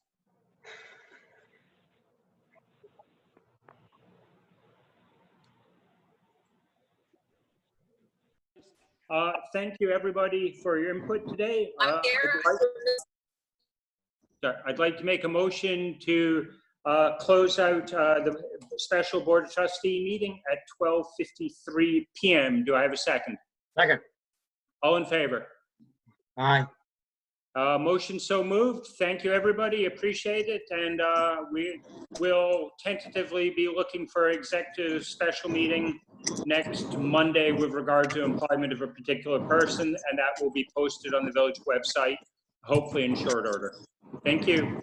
Thank you, everybody, for your input today. I'm here. I'd like to make a motion to close out the special Board of Trustee meeting at 12:53 PM. Do I have a second? Second. All in favor? Aye. Motion so moved. Thank you, everybody. Appreciate it. And we will tentatively be looking for executive special meeting next Monday with regard to employment of a particular person, and that will be posted on the village website, hopefully in short order. Thank you.